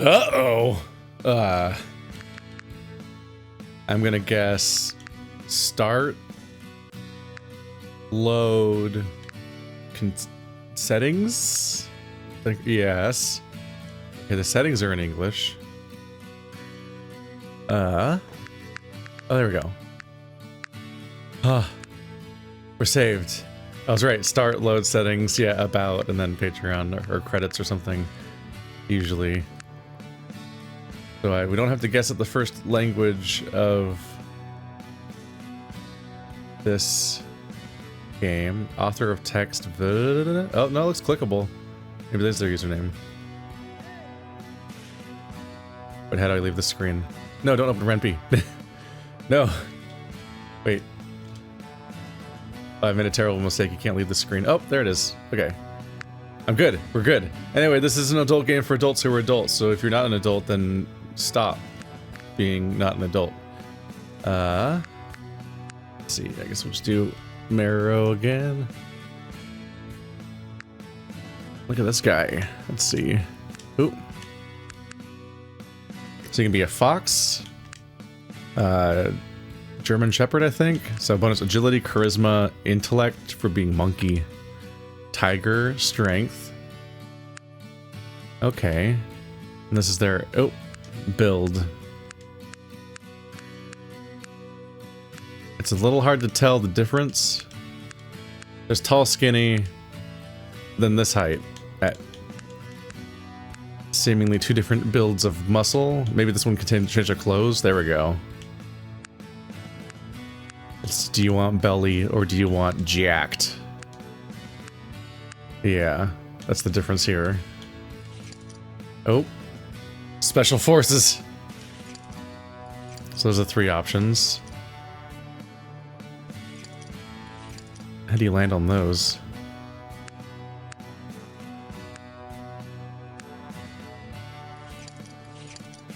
Uh-oh. I'm gonna guess start, load, settings? Yes. Okay, the settings are in English. Oh, there we go. We're saved. I was right. Start, load, settings, yeah, about, and then Patreon or credits or something, usually. So we don't have to guess at the first language of this game. Author of text. Oh, no, it looks clickable. Maybe this is their username. But how do I leave the screen? No, don't open Renpy. No. Wait. I made a terrible mistake. You can't leave the screen. Oh, there it is. Okay. I'm good. We're good. Anyway, this is an adult game for adults who are adults. So if you're not an adult, then stop being not an adult. Let's see. I guess we'll just do Marrow again. Look at this guy. Let's see. Ooh. So you can be a fox. German Shepherd, I think. So bonus agility, charisma, intellect for being monkey. Tiger, strength. Okay. And this is their build. It's a little hard to tell the difference. There's tall, skinny, then this height at seemingly two different builds of muscle. Maybe this one can change their clothes. There we go. Do you want belly or do you want jacked? Yeah, that's the difference here. Oh, special forces. So those are three options. How do you land on those?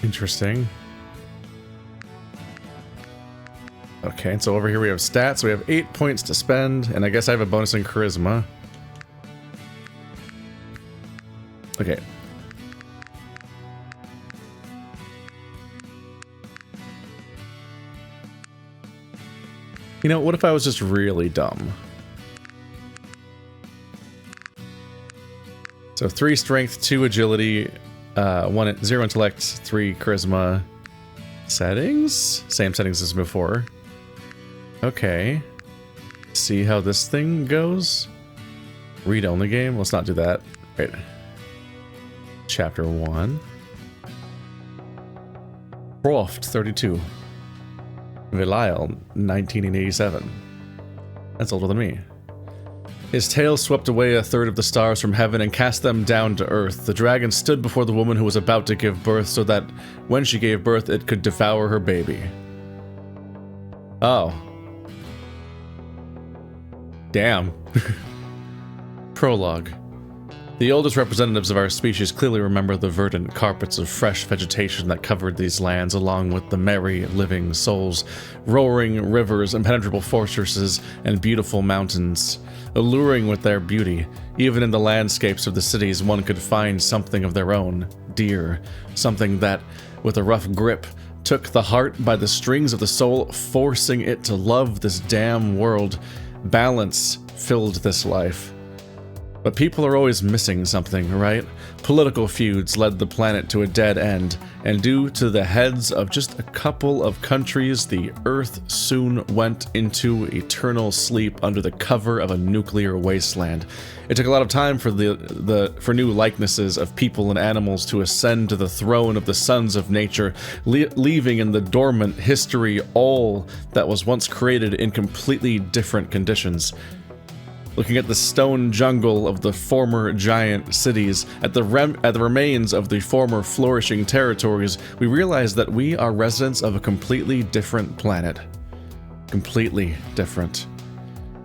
Interesting. Okay, so over here we have stats. We have 8 points to spend, and I guess I have a bonus in charisma. Okay. You know, what if I was just really dumb? So 3 strength, 2 agility, 0 intellect, 3 charisma. Settings? Same settings as before. Okay. See how this thing goes? Read only game? Let's not do that. Right. Chapter 1. Croft, 32. Belial, 1987. That's older than me. His tail swept away a third of the stars from heaven and cast them down to earth. The dragon stood before the woman who was about to give birth so that when she gave birth, it could devour her baby. Oh. Damn. Prologue. The oldest representatives of our species clearly remember the verdant carpets of fresh vegetation that covered these lands, along with the merry, living souls, roaring rivers, impenetrable fortresses, and beautiful mountains. Alluring with their beauty, even in the landscapes of the cities one could find something of their own, dear, something that, with a rough grip, took the heart by the strings of the soul, forcing it to love this damn world. Balance filled this life. But people are always missing something, right? Political feuds led the planet to a dead end, and due to the heads of just a couple of countries, the Earth soon went into eternal sleep under the cover of a nuclear wasteland. It took a lot of time for for new likenesses of people and animals to ascend to the throne of the sons of nature, leaving in the dormant history all that was once created in completely different conditions. Looking at the stone jungle of the former giant cities, at the remains of the former flourishing territories, we realize that we are residents of a completely different planet. Completely different.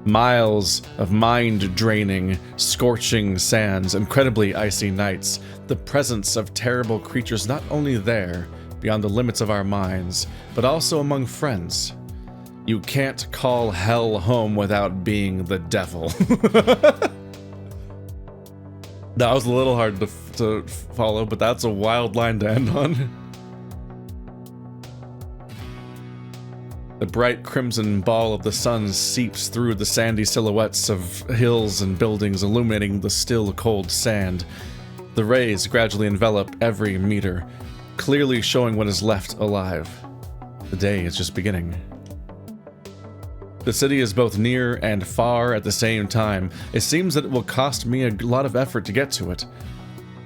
Miles of mind-draining, scorching sands, incredibly icy nights, the presence of terrible creatures not only there, beyond the limits of our minds, but also among friends. You can't call hell home without being the devil. That was a little hard to follow, but that's a wild line to end on. The bright crimson ball of the sun seeps through the sandy silhouettes of hills and buildings, illuminating the still cold sand. The rays gradually envelop every meter, clearly showing what is left alive. The day is just beginning. The city is both near and far at the same time. It seems that it will cost me a lot of effort to get to it.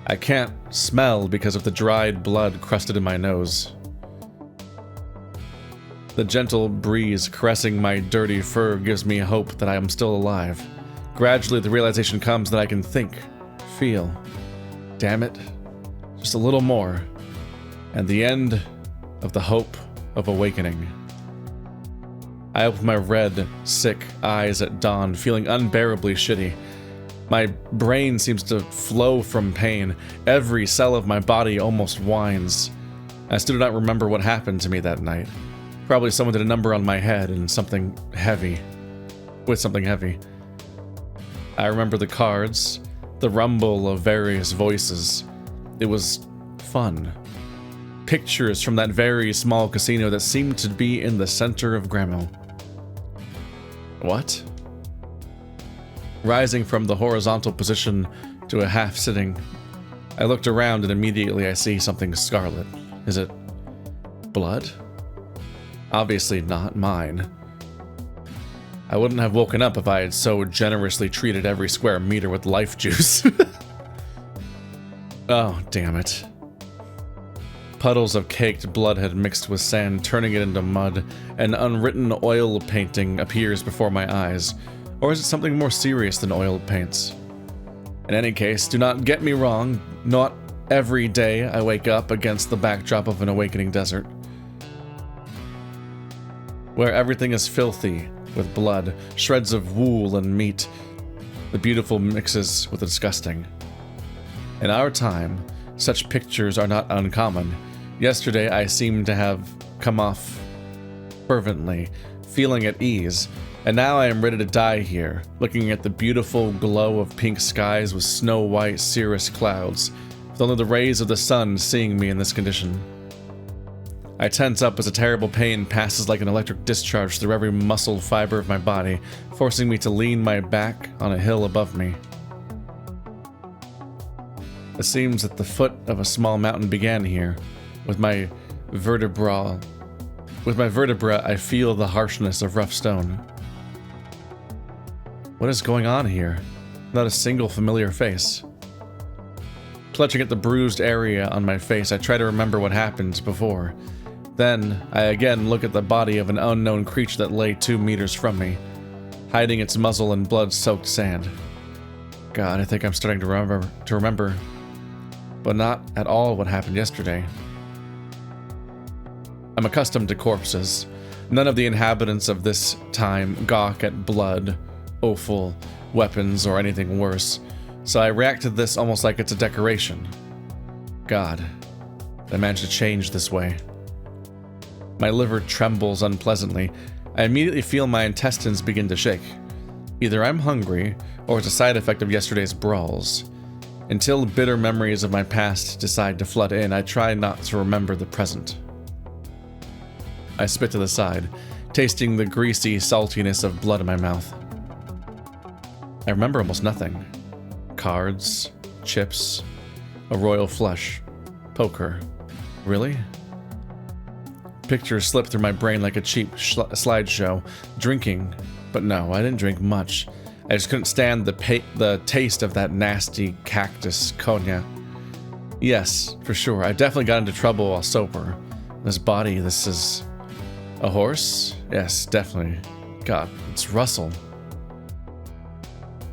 I can't smell because of the dried blood crusted in my nose. The gentle breeze caressing my dirty fur gives me hope that I am still alive. Gradually, the realization comes that I can think, feel. Damn it, just a little more. And the end of the hope of awakening. I open my red, sick eyes at dawn, feeling unbearably shitty. My brain seems to flow from pain. Every cell of my body almost whines. I still do not remember what happened to me that night. Probably someone did a number on my head and something heavy. With something heavy. I remember the cards, the rumble of various voices. It was fun. Pictures from that very small casino that seemed to be in the center of Gramo. What? Rising from the horizontal position to a half-sitting, I looked around and immediately I see something scarlet. Is it blood? Obviously not mine. I wouldn't have woken up if I had so generously treated every square meter with life juice. Oh, damn it. Puddles of caked blood had mixed with sand, turning it into mud. An unwritten oil painting appears before my eyes. Or is it something more serious than oil paints? In any case, do not get me wrong, not every day I wake up against the backdrop of an awakening desert. Where everything is filthy with blood, shreds of wool and meat. The beautiful mixes with the disgusting. In our time, such pictures are not uncommon. Yesterday, I seemed to have come off fervently, feeling at ease, and now I am ready to die here, looking at the beautiful glow of pink skies with snow-white cirrus clouds, with only the rays of the sun seeing me in this condition. I tense up as a terrible pain passes like an electric discharge through every muscle fiber of my body, forcing me to lean my back on a hill above me. It seems that the foot of a small mountain began here. With my vertebra, I feel the harshness of rough stone. What is going on here? Not a single familiar face. Clutching at the bruised area on my face, I try to remember what happened before. Then, I again look at the body of an unknown creature that lay 2 meters from me, hiding its muzzle in blood-soaked sand. God, I think I'm starting to remember, but not at all what happened yesterday. I'm accustomed to corpses. None of the inhabitants of this time gawk at blood, offal, weapons, or anything worse, so I react to this almost like it's a decoration. God, I managed to change this way. My liver trembles unpleasantly. I immediately feel my intestines begin to shake. Either I'm hungry, or it's a side effect of yesterday's brawls. Until bitter memories of my past decide to flood in, I try not to remember the present. I spit to the side, tasting the greasy saltiness of blood in my mouth. I remember almost nothing. Cards, chips, a royal flush, poker. Really? Pictures slip through my brain like a cheap slideshow. Drinking, but no, I didn't drink much. I just couldn't stand the taste of that nasty cactus cognac. Yes, for sure, I definitely got into trouble while sober. This body, this is... a horse? Yes, definitely. God, it's Russell.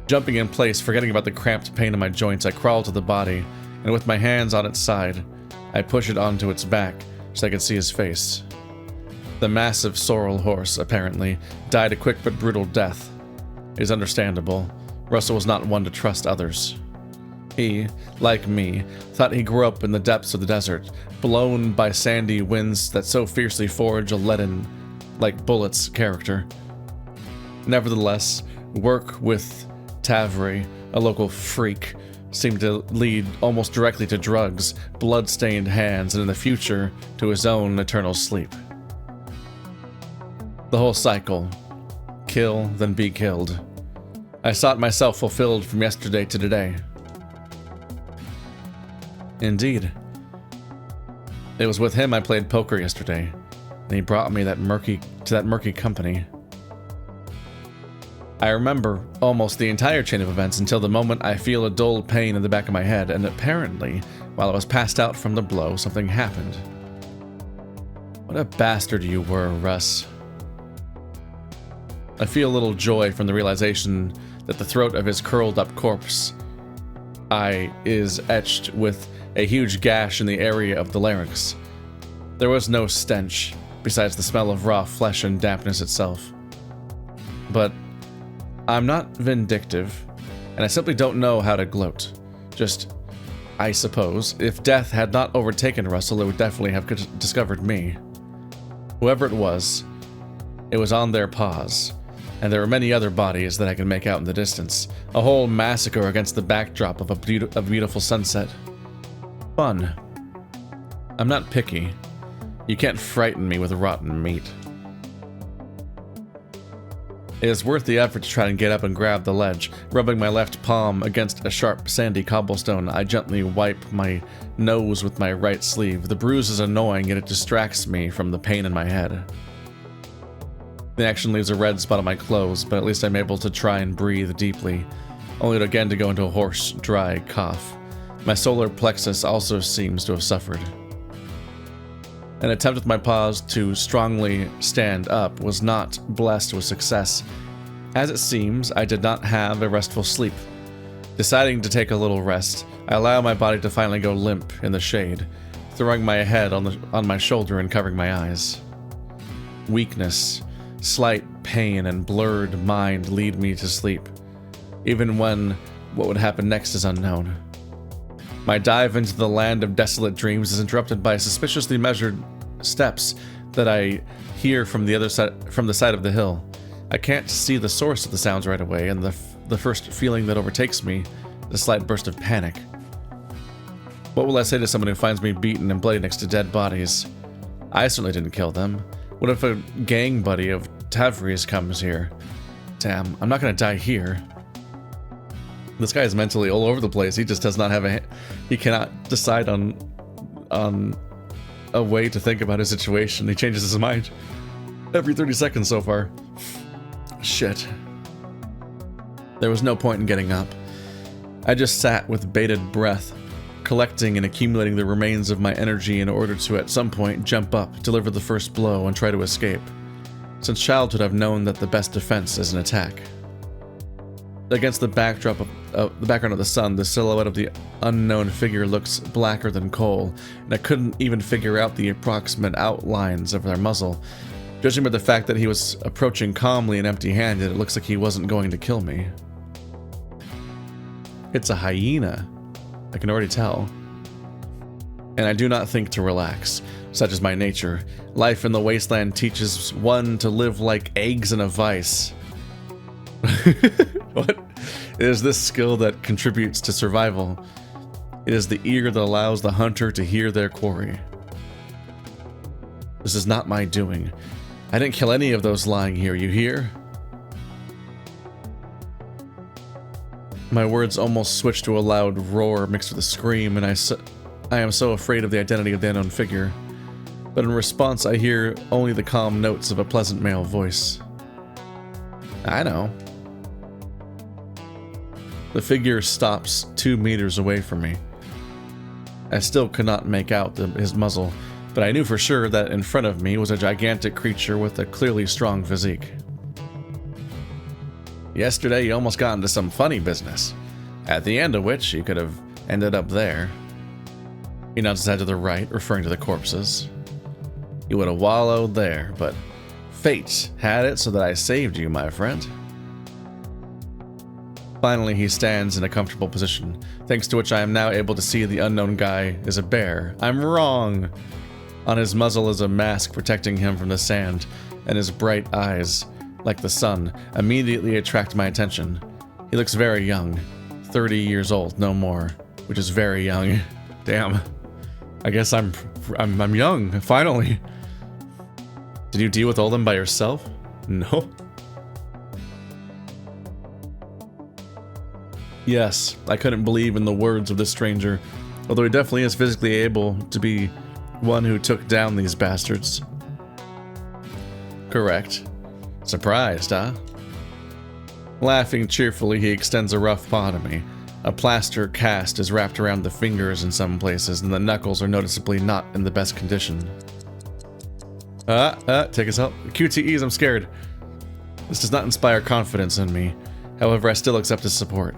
Jumping in place, forgetting about the cramped pain in my joints, I crawl to the body, and with my hands on its side, I push it onto its back so I can see his face. The massive sorrel horse, apparently, died a quick but brutal death. It is understandable. Russell was not one to trust others. He, like me, thought he grew up in the depths of the desert, blown by sandy winds that so fiercely forge a leaden, like bullets, character. Nevertheless, work with Tavri, a local freak, seemed to lead almost directly to drugs, blood-stained hands, and in the future, to his own eternal sleep. The whole cycle. Kill, then be killed. I sought myself fulfilled from yesterday to today. Indeed. It was with him I played poker yesterday, and he brought me to that murky company. I remember almost the entire chain of events until the moment I feel a dull pain in the back of my head, and apparently, while I was passed out from the blow, something happened. What a bastard you were, Russ. I feel a little joy from the realization that the throat of his curled-up corpse is etched with a huge gash in the area of the larynx. There was no stench, besides the smell of raw flesh and dampness itself. But I'm not vindictive, and I simply don't know how to gloat. Just, I suppose, if death had not overtaken Russell, it would definitely have discovered me. Whoever it was on their paws, and there were many other bodies that I can make out in the distance. A whole massacre against the backdrop of a beautiful sunset. Fun. I'm not picky. You can't frighten me with rotten meat. It is worth the effort to try and get up and grab the ledge. Rubbing my left palm against a sharp, sandy cobblestone, I gently wipe my nose with my right sleeve. The bruise is annoying, and it distracts me from the pain in my head. The action leaves a red spot on my clothes, but at least I'm able to try and breathe deeply, only again to go into a hoarse, dry cough. My solar plexus also seems to have suffered. An attempt with my paws to strongly stand up was not blessed with success. As it seems, I did not have a restful sleep. Deciding to take a little rest, I allow my body to finally go limp in the shade, throwing my head on my shoulder and covering my eyes. Weakness, slight pain, and blurred mind lead me to sleep, even when what would happen next is unknown. My dive into the land of desolate dreams is interrupted by suspiciously measured steps that I hear from the side of the hill. I can't see the source of the sounds right away, and the first feeling that overtakes me is a slight burst of panic. What will I say to someone who finds me beaten and bloody next to dead bodies? I certainly didn't kill them. What if a gang buddy of Tavri's comes here? Damn, I'm not gonna die here. This guy is mentally all over the place. He just does not have he cannot decide on a way to think about his situation. He changes his mind every 30 seconds so far. Shit. There was no point in getting up. I just sat with bated breath, collecting and accumulating the remains of my energy in order to at some point jump up, deliver the first blow, and try to escape. Since childhood, I've known that the best defense is an attack. Against the backdrop of the background of the sun, the silhouette of the unknown figure looks blacker than coal, and I couldn't even figure out the approximate outlines of their muzzle. Judging by the fact that he was approaching calmly and empty-handed, it looks like he wasn't going to kill me. It's a hyena. I can already tell. And I do not think to relax. Such is my nature. Life in the wasteland teaches one to live like eggs in a vice. What? It is this skill that contributes to survival. It is the ear that allows the hunter to hear their quarry. This is not my doing. I didn't kill any of those lying here, you hear? My words almost switch to a loud roar mixed with a scream, and I am so afraid of the identity of the unknown figure. But in response, I hear only the calm notes of a pleasant male voice. I know. The figure stops 2 meters away from me. I still could not make out his muzzle, but I knew for sure that in front of me was a gigantic creature with a clearly strong physique. Yesterday you almost got into some funny business, at the end of which you could have ended up there. He nods his head to the right, referring to the corpses. You would have wallowed there, but fate had it so that I saved you, my friend. Finally, he stands in a comfortable position, thanks to which I am now able to see the unknown guy is a bear. I'm wrong! On his muzzle is a mask protecting him from the sand, and his bright eyes, like the sun, immediately attract my attention. He looks very young, 30 years old, no more, which is very young. Damn. I guess I'm young, finally. Did you deal with all of them by yourself? No. Yes, I couldn't believe in the words of this stranger, although he definitely is physically able to be one who took down these bastards. Correct. Surprised, huh? Laughing cheerfully, he extends a rough paw to me. A plaster cast is wrapped around the fingers in some places, and the knuckles are noticeably not in the best condition. Take us out. QTEs, I'm scared. This does not inspire confidence in me. However, I still accept his support.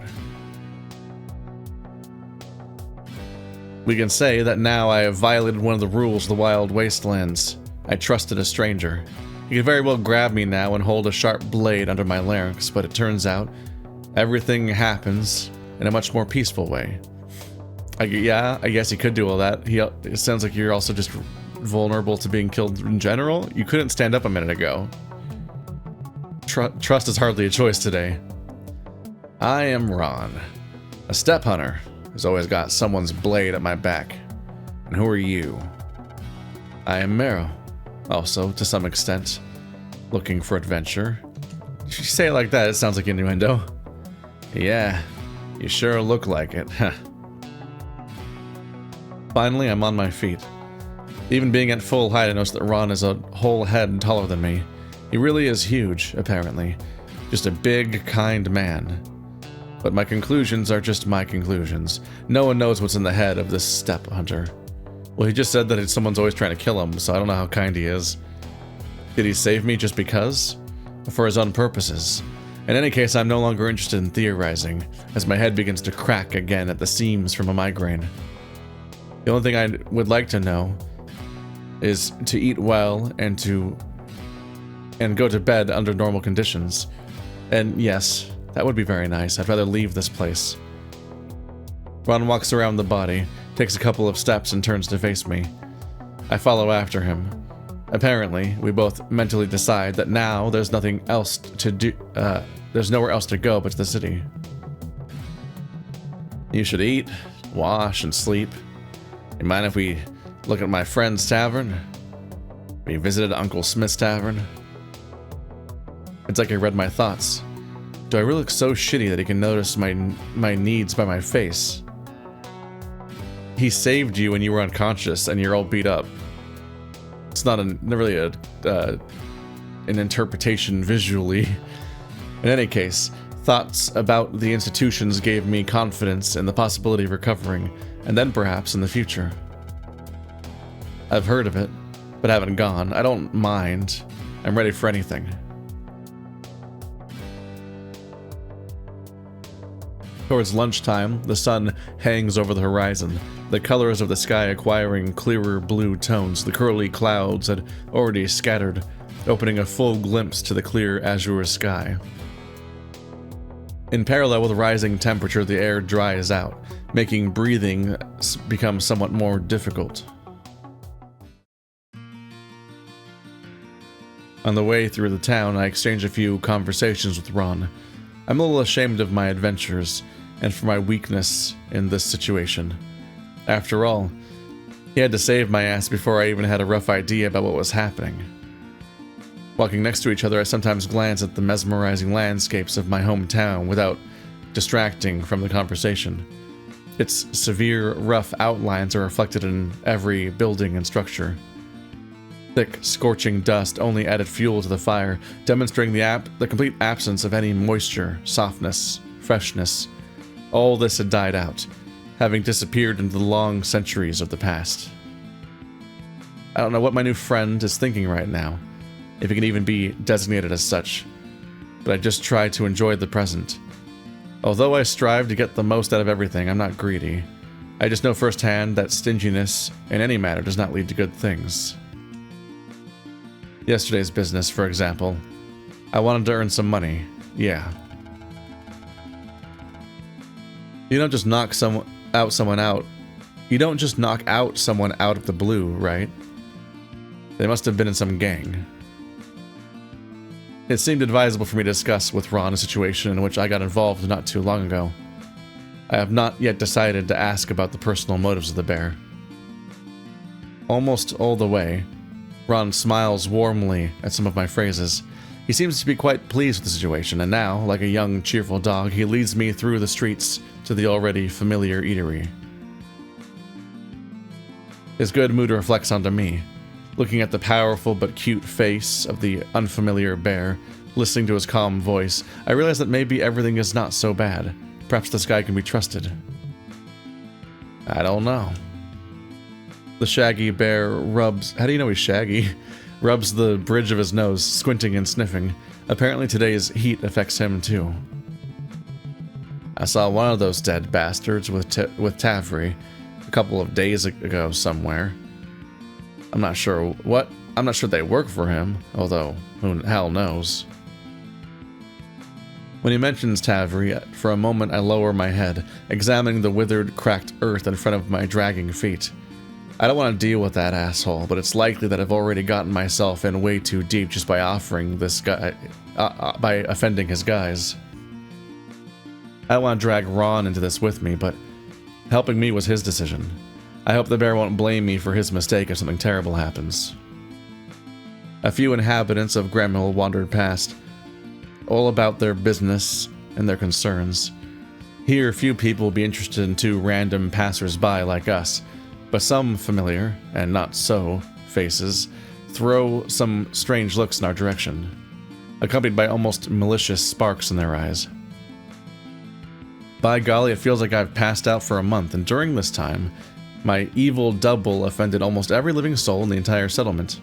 We can say that now I have violated one of the rules of the Wild Wastelands. I trusted a stranger. He could very well grab me now and hold a sharp blade under my larynx, but it turns out everything happens in a much more peaceful way. I guess he could do all that. It sounds like you're also just vulnerable to being killed in general. You couldn't stand up a minute ago. Trust is hardly a choice today. I am Ron, a step hunter who's always got someone's blade at my back. And who are you? I am Marrow, also to some extent looking for adventure. If you say it like that, it sounds like innuendo. Yeah, you sure look like it. Finally, I'm on my feet. Even being at full height, I notice that Ron is a whole head taller than me. He really is huge, apparently. Just a big, kind man. But my conclusions are just my conclusions. No one knows what's in the head of this step hunter. Well, he just said that someone's always trying to kill him, so I don't know how kind he is. Did he save me just because? Or for his own purposes? In any case, I'm no longer interested in theorizing, as my head begins to crack again at the seams from a migraine. The only thing I would like to know is to eat well and go to bed under normal conditions. And yes, that would be very nice. I'd rather leave this place. Ron walks around the body, takes a couple of steps and turns to face me. I follow after him. Apparently, we both mentally decide that now there's nothing else to do. There's nowhere else to go but to the city. You should eat, wash, and sleep. You mind if we look at my friend's tavern? We visited Uncle Smith's tavern. It's like he read my thoughts. Do I really look so shitty that he can notice my needs by my face? He saved you when you were unconscious and you're all beat up. It's not really an interpretation visually. In any case, thoughts about the institutions gave me confidence in the possibility of recovering, and then perhaps in the future. I've heard of it, but haven't gone. I don't mind. I'm ready for anything. Towards lunchtime, the sun hangs over the horizon, the colors of the sky acquiring clearer blue tones. The curly clouds had already scattered, opening a full glimpse to the clear azure sky. In parallel with rising temperature, the air dries out, making breathing become somewhat more difficult. On the way through the town, I exchange a few conversations with Ron. I'm a little ashamed of my adventures, and for my weakness in this situation. After all, he had to save my ass before I even had a rough idea about what was happening. Walking next to each other, I sometimes glance at the mesmerizing landscapes of my hometown without distracting from the conversation. Its severe, rough outlines are reflected in every building and structure. Thick, scorching dust only added fuel to the fire, demonstrating the complete absence of any moisture, softness, freshness. All this had died out, having disappeared into the long centuries of the past. I don't know what my new friend is thinking right now, if he can even be designated as such, but I just try to enjoy the present. Although I strive to get the most out of everything, I'm not greedy. I just know firsthand that stinginess in any matter does not lead to good things. Yesterday's business, for example. I wanted to earn some money, yeah. You don't just knock someone out. You don't just knock out someone out of the blue, right? They must have been in some gang. It seemed advisable for me to discuss with Ron a situation in which I got involved not too long ago. I have not yet decided to ask about the personal motives of the bear. Almost all the way, Ron smiles warmly at some of my phrases. He seems to be quite pleased with the situation, and now, like a young, cheerful dog, he leads me through the streets to the already familiar eatery. His good mood reflects onto me. Looking at the powerful but cute face of the unfamiliar bear, listening to his calm voice, I realize that maybe everything is not so bad. Perhaps this guy can be trusted. I don't know. The shaggy bear rubs... How do you know he's shaggy? Rubs the bridge of his nose, squinting and sniffing. Apparently today's heat affects him too. I saw one of those dead bastards with Tavri a couple of days ago somewhere. I'm not sure they work for him, although who hell knows. When he mentions Tavri, for a moment I lower my head, examining the withered, cracked earth in front of my dragging feet. I don't want to deal with that asshole, but it's likely that I've already gotten myself in way too deep just by offering this guy, by offending his guys. I don't want to drag Ron into this with me, but helping me was his decision. I hope the bear won't blame me for his mistake if something terrible happens. A few inhabitants of Gremhill wandered past, all about their business and their concerns. Here, few people will be interested in two random passers-by like us, but some familiar, and not so, faces throw some strange looks in our direction, accompanied by almost malicious sparks in their eyes. By golly, it feels like I've passed out for a month, and during this time, my evil double offended almost every living soul in the entire settlement.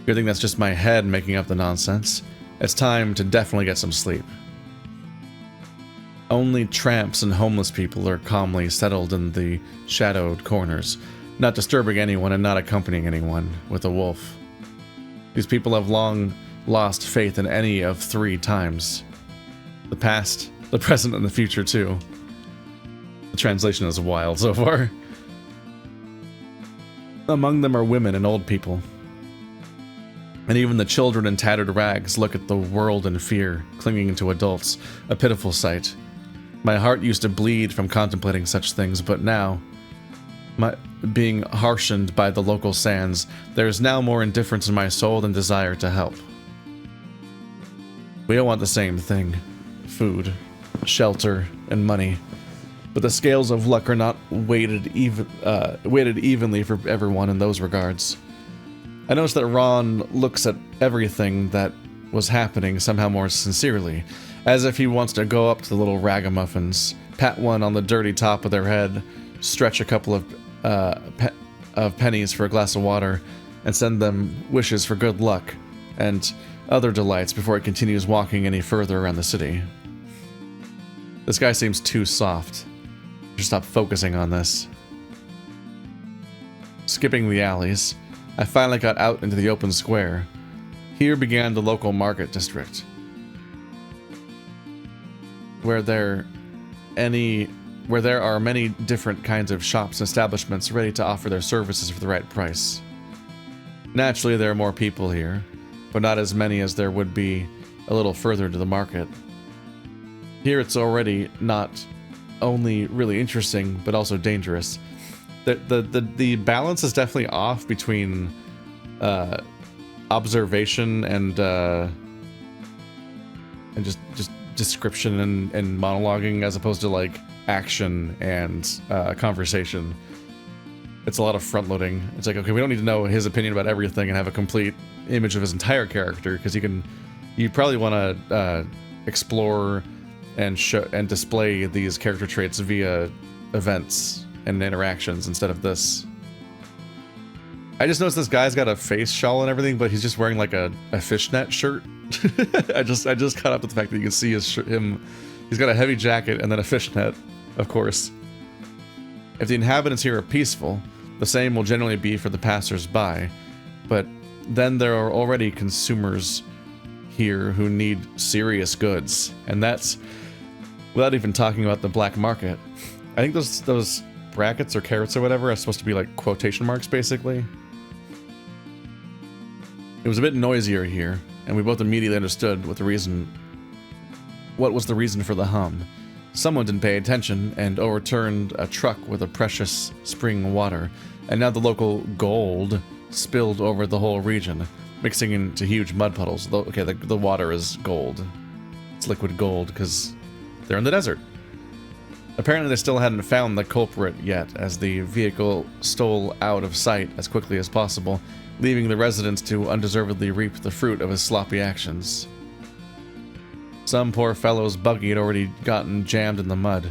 Good thing that's just my head making up the nonsense. It's time to definitely get some sleep. Only tramps and homeless people are calmly settled in the shadowed corners, not disturbing anyone and not accompanying anyone with a wolf. These people have long lost faith in any of three times. The past, the present, and the future too. The translation is wild so far. Among them are women and old people. And even the children in tattered rags look at the world in fear, clinging to adults, a pitiful sight. My heart used to bleed from contemplating such things, but now, being harshened by the local sands, there is now more indifference in my soul than desire to help. We all want the same thing: food, shelter, and money. But the scales of luck are not weighted evenly for everyone in those regards. I noticed that Ron looks at everything that was happening somehow more sincerely, as if he wants to go up to the little ragamuffins, pat one on the dirty top of their head, stretch a couple of pennies for a glass of water, and send them wishes for good luck and other delights before he continues walking any further around the city. This guy seems too soft. I should stop focusing on this. Skipping the alleys, I finally got out into the open square. Here began the local market district, where there are many different kinds of shops and establishments ready to offer their services for the right price. Naturally, there are more people here, but not as many as there would be a little further to the market. Here it's already not only really interesting, but also dangerous. The balance is definitely off between observation and just description and monologuing, as opposed to like action and conversation. It's a lot of front loading. It's like, okay, we don't need to know his opinion about everything and have a complete image of his entire character, because you probably want to explore and show and display these character traits via events and interactions instead of this. I just noticed this guy's got a face shawl and everything, but he's just wearing like a fishnet shirt. I just caught up with the fact that you can see him. He's got a heavy jacket and then a fishnet, of course. If the inhabitants here are peaceful, the same will generally be for the passers-by, but then there are already consumers here who need serious goods, and that's without even talking about the black market. I think those brackets or carrots or whatever are supposed to be like quotation marks, basically. It was a bit noisier here, and we both immediately understood what was the reason for the hum. Someone didn't pay attention and overturned a truck with a precious spring water, and now the local gold spilled over the whole region, mixing into huge mud puddles. Okay, the water is gold. It's liquid gold because they're in the desert. Apparently they still hadn't found the culprit yet, as the vehicle stole out of sight as quickly as possible, leaving the residents to undeservedly reap the fruit of his sloppy actions. Some poor fellow's buggy had already gotten jammed in the mud.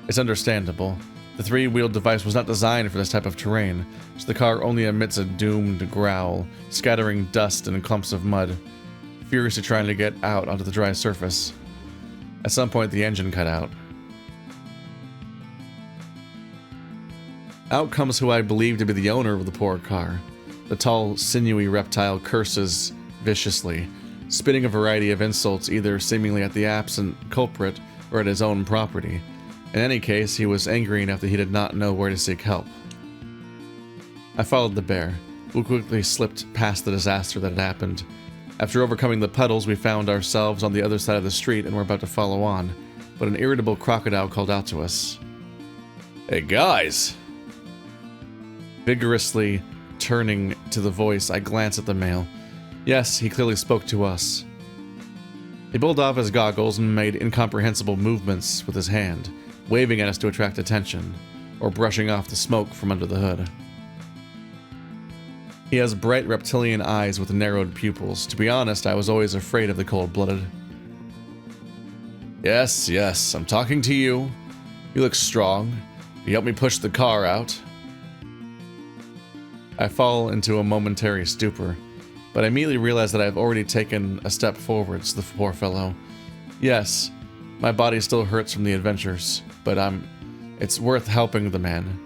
It's understandable. The three-wheeled device was not designed for this type of terrain, so the car only emits a doomed growl, scattering dust and clumps of mud, furiously trying to get out onto the dry surface. At some point, the engine cut out. Out comes who I believe to be the owner of the poor car. The tall, sinewy reptile curses viciously, spitting a variety of insults either seemingly at the absent culprit or at his own property. In any case, he was angry enough that he did not know where to seek help. I followed the bear, who quickly slipped past the disaster that had happened. After overcoming the puddles, we found ourselves on the other side of the street and were about to follow on, but an irritable crocodile called out to us. "Hey guys!" Vigorously turning to the voice, I glanced at the male. Yes, he clearly spoke to us. He pulled off his goggles and made incomprehensible movements with his hand, waving at us to attract attention, or brushing off the smoke from under the hood. He has bright reptilian eyes with narrowed pupils. To be honest, I was always afraid of the cold-blooded. Yes, I'm talking to you. You look strong. You help me push the car out. I fall into a momentary stupor, but I immediately realize that I have already taken a step forwards, the poor fellow. Yes, my body still hurts from the adventures, but it's worth helping the man.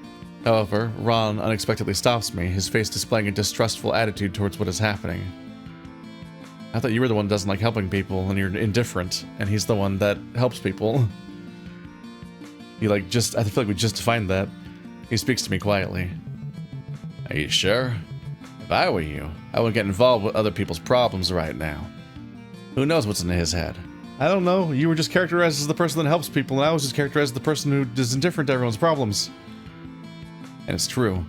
However, Ron unexpectedly stops me, his face displaying a distrustful attitude towards what is happening. I thought you were the one who doesn't like helping people, and you're indifferent, and he's the one that helps people. I feel like we just defined that. He speaks to me quietly. Are you sure? If I were you, I wouldn't get involved with other people's problems right now. Who knows what's in his head? I don't know. You were just characterized as the person that helps people, and I was just characterized as the person who is indifferent to everyone's problems. And it's true.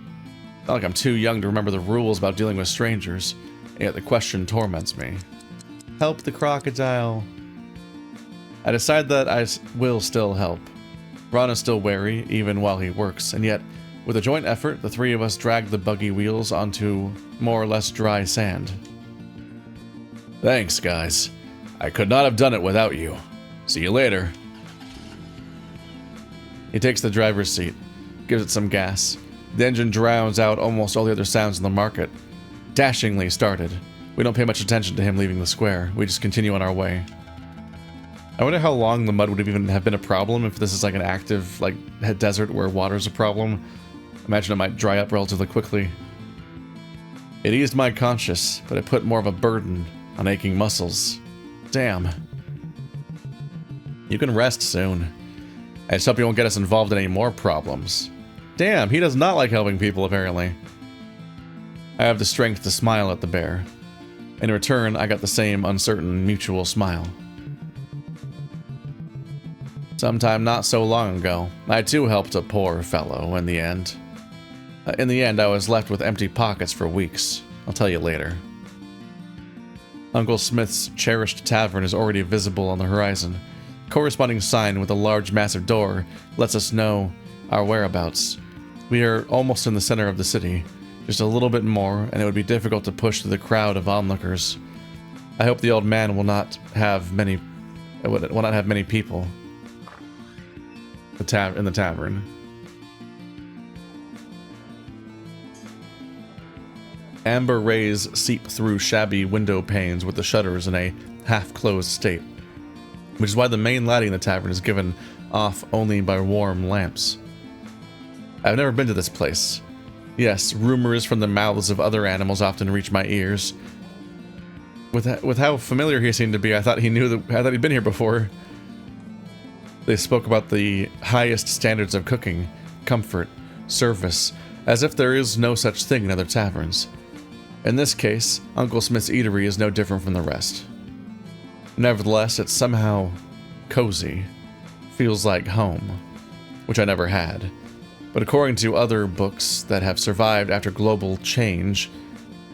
Not like I'm too young to remember the rules about dealing with strangers, and yet the question torments me. Help the crocodile. I decide that I will still help. Ron is still wary, even while he works, and yet, with a joint effort, the three of us drag the buggy wheels onto more or less dry sand. Thanks, guys. I could not have done it without you. See you later. He takes the driver's seat, gives it some gas. The engine drowns out almost all the other sounds in the market. Dashingly started. We don't pay much attention to him leaving the square. We just continue on our way. I wonder how long the mud would even have been a problem if this is like an active, desert where water's a problem. Imagine it might dry up relatively quickly. It eased my conscience, but it put more of a burden on aching muscles. Damn. You can rest soon. I just hope you won't get us involved in any more problems. Damn, he does not like helping people, apparently. I have the strength to smile at the bear. In return, I got the same uncertain, mutual smile. Sometime not so long ago, I too helped a poor fellow in the end. I was left with empty pockets for weeks. I'll tell you later. Uncle Smith's cherished tavern is already visible on the horizon. Corresponding sign with a large massive door lets us know our whereabouts. We are almost in the center of the city. Just a little bit more, and it would be difficult to push through the crowd of onlookers. I hope the old man will not have many people in the tavern. Amber rays seep through shabby window panes with the shutters in a half-closed state, which is why the main lighting in the tavern is given off only by warm lamps. I've never been to this place. Yes, rumors from the mouths of other animals often reach my ears. With how familiar he seemed to be, I thought he'd been here before. They spoke about the highest standards of cooking, comfort, service, as if there is no such thing in other taverns. In this case, Uncle Smith's eatery is no different from the rest. Nevertheless, it's somehow cozy, feels like home, which I never had. But according to other books that have survived after global change,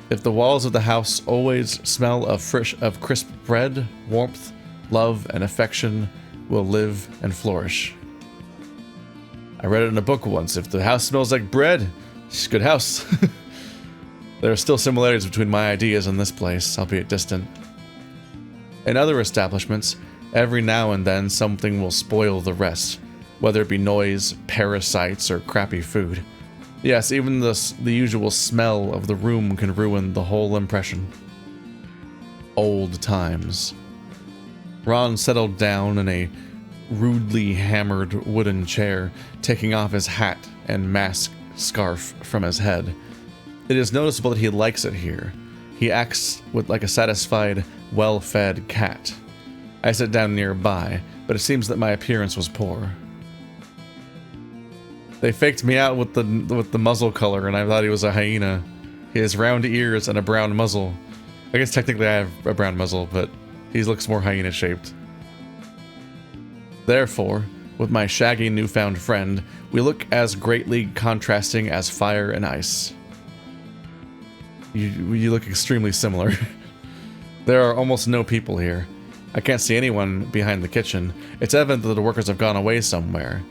if the walls of the house always smell of crisp bread, warmth, love, and affection, will live and flourish. I read it in a book once. If the house smells like bread, it's a good house. There are still similarities between my ideas and this place, albeit distant. In other establishments, every now and then something will spoil the rest, whether it be noise, parasites, or crappy food. Yes, even the usual smell of the room can ruin the whole impression. Old times. Ron settled down in a rudely hammered wooden chair, taking off his hat and mask scarf from his head. It is noticeable that he likes it here. He acts like a satisfied, well-fed cat. I sit down nearby, but it seems that my appearance was poor. They faked me out with the muzzle color, and I thought he was a hyena. He has round ears and a brown muzzle. I guess technically I have a brown muzzle, but he looks more hyena-shaped. Therefore, with my shaggy newfound friend, we look as greatly contrasting as fire and ice. You look extremely similar. There are almost no people here. I can't see anyone behind the kitchen. It's evident that the workers have gone away somewhere.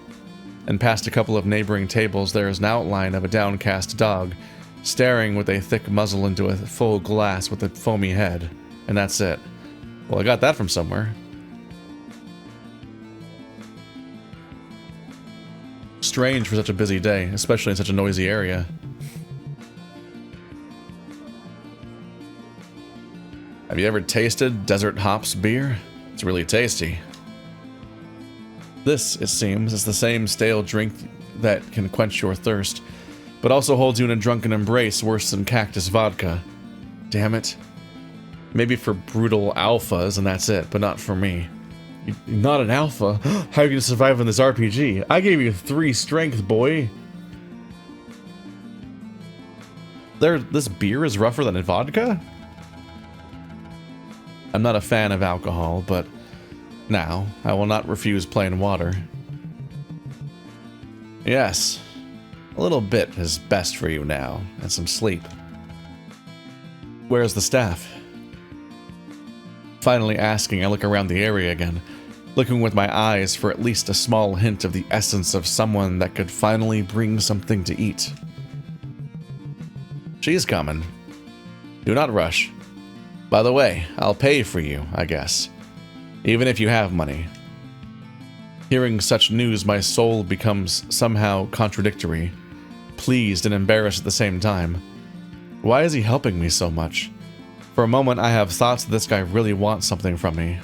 And past a couple of neighboring tables, there is an outline of a downcast dog, staring with a thick muzzle into a full glass with a foamy head. And that's it. Well, I got that from somewhere. Strange for such a busy day, especially in such a noisy area. Have you ever tasted Desert Hops beer? It's really tasty. This, it seems, is the same stale drink that can quench your thirst, but also holds you in a drunken embrace worse than cactus vodka. Damn it. Maybe for brutal alphas and that's it, but not for me. You're not an alpha? How are you going to survive in this RPG? I gave you 3 strength, boy. This beer is rougher than a vodka? I'm not a fan of alcohol, but now I will not refuse plain water. Yes, a little bit is best for you now, and some sleep. Where's the staff? Finally asking, I look around the area again, looking with my eyes for at least a small hint of the essence of someone that could finally bring something to eat. She's coming. Do not rush. By the way, I'll pay for you, I guess. Even if you have money. Hearing such news, my soul becomes somehow contradictory, pleased and embarrassed at the same time. Why is he helping me so much? For a moment, I have thoughts that this guy really wants something from me.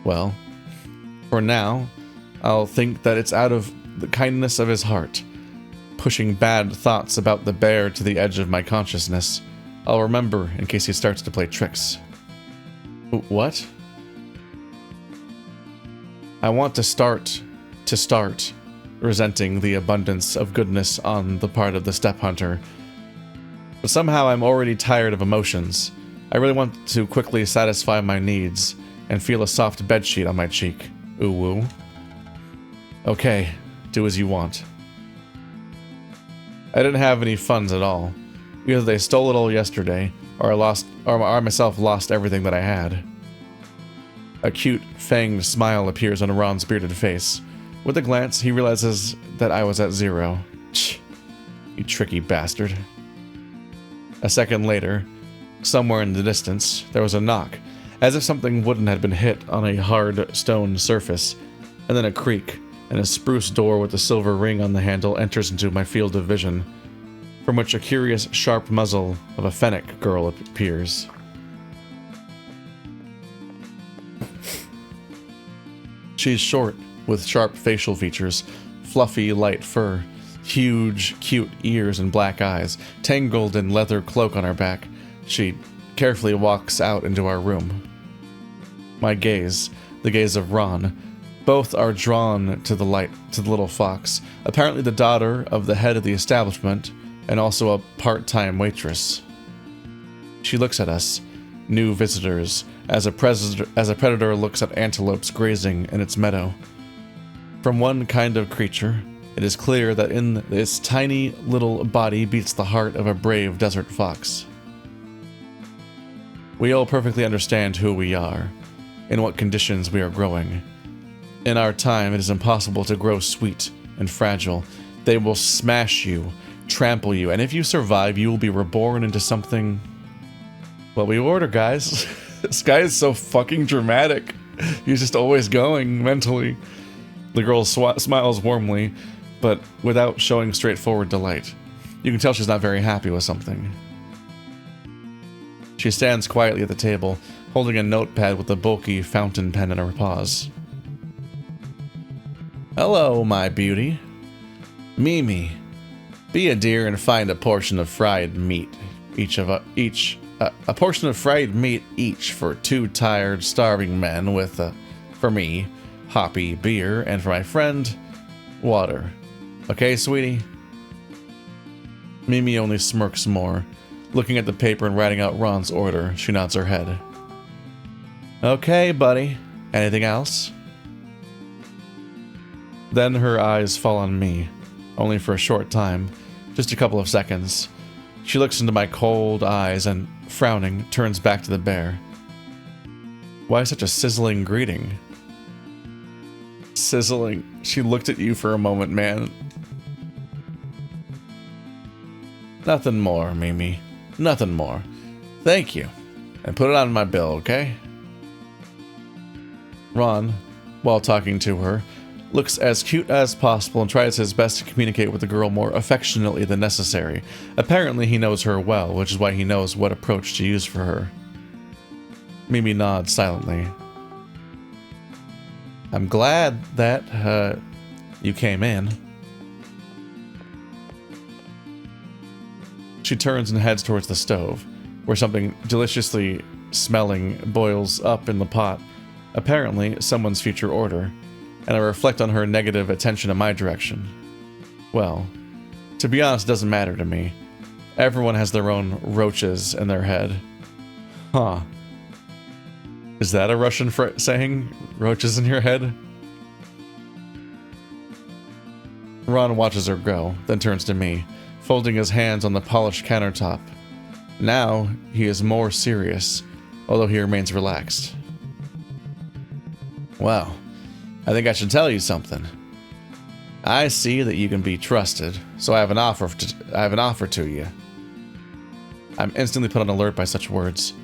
Well, for now, I'll think that it's out of the kindness of his heart, pushing bad thoughts about the bear to the edge of my consciousness. I'll remember in case he starts to play tricks. What? I want to start resenting the abundance of goodness on the part of the step hunter. But somehow I'm already tired of emotions. I really want to quickly satisfy my needs and feel a soft bedsheet on my cheek. Ooh woo. Okay, do as you want. I didn't have any funds at all. Either they stole it all yesterday, or I myself lost everything that I had. A cute, fanged smile appears on Ron's bearded face. With a glance, he realizes that I was at 0. You tricky bastard. A second later, somewhere in the distance, there was a knock, as if something wooden had been hit on a hard stone surface, and then a creak, and a spruce door with a silver ring on the handle enters into my field of vision, from which a curious, sharp muzzle of a fennec girl appears. She's short, with sharp facial features, fluffy, light fur, huge, cute ears and black eyes, tangled in leather cloak on her back. She carefully walks out into our room. My gaze, the gaze of Ron, both are drawn to the little fox, apparently the daughter of the head of the establishment, and also a part-time waitress. She looks at us, new visitors, as a predator looks at antelopes grazing in its meadow. From one kind of creature, it is clear that in this tiny little body beats the heart of a brave desert fox. We all perfectly understand who we are, in what conditions we are growing. In our time, it is impossible to grow sweet and fragile. They will smash you, trample you, and if you survive, you will be reborn into something... What we order, guys. This guy is so fucking dramatic. He's just always going, mentally. The girl smiles warmly, but without showing straightforward delight. You can tell she's not very happy with something. She stands quietly at the table, holding a notepad with a bulky fountain pen in her paws. Hello, my beauty. Mimi, be a dear and find a portion of fried meat, a portion of fried meat each for 2 tired, starving men with, for me, hoppy beer, and for my friend, water. Okay, sweetie? Mimi only smirks more. Looking at the paper and writing out Ron's order, she nods her head. Okay, buddy. Anything else? Then her eyes fall on me, only for a short time, just a couple of seconds. She looks into my cold eyes and, frowning, turns back to the bear. Why such a sizzling greeting? Sizzling. She looked at you for a moment, man. Nothing more, Mimi. Nothing more. Thank you. And put it on my bill, okay? Ron, while talking to her, looks as cute as possible and tries his best to communicate with the girl more affectionately than necessary. Apparently he knows her well, which is why he knows what approach to use for her. Mimi nods silently. I'm glad that, you came in. She turns and heads towards the stove, where something deliciously smelling boils up in the pot. Apparently, someone's future order, and I reflect on her negative attention in my direction. Well, to be honest, it doesn't matter to me. Everyone has their own roaches in their head. Huh. Is that a Russian saying? Roaches in your head? Ron watches her go, then turns to me, folding his hands on the polished countertop. Now, he is more serious, although he remains relaxed. Well, I think I should tell you something. I see that you can be trusted, so I have an offer to you. I'm instantly put on alert by such words.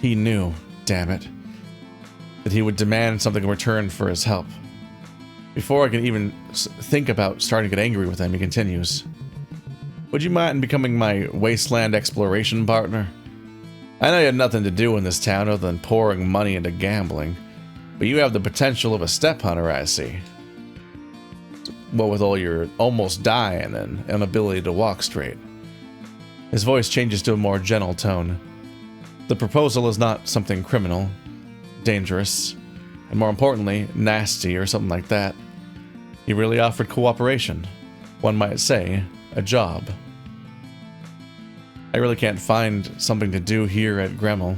He knew, damn it, that he would demand something in return for his help. Before I can even think about starting to get angry with him, he continues. Would you mind becoming my wasteland exploration partner? I know you had nothing to do in this town other than pouring money into gambling, but you have the potential of a step hunter, I see. What with all your almost dying and inability to walk straight. His voice changes to a more gentle tone. The proposal is not something criminal, dangerous, and more importantly, nasty or something like that. He really offered cooperation. One might say, a job. I really can't find something to do here at Gremmel.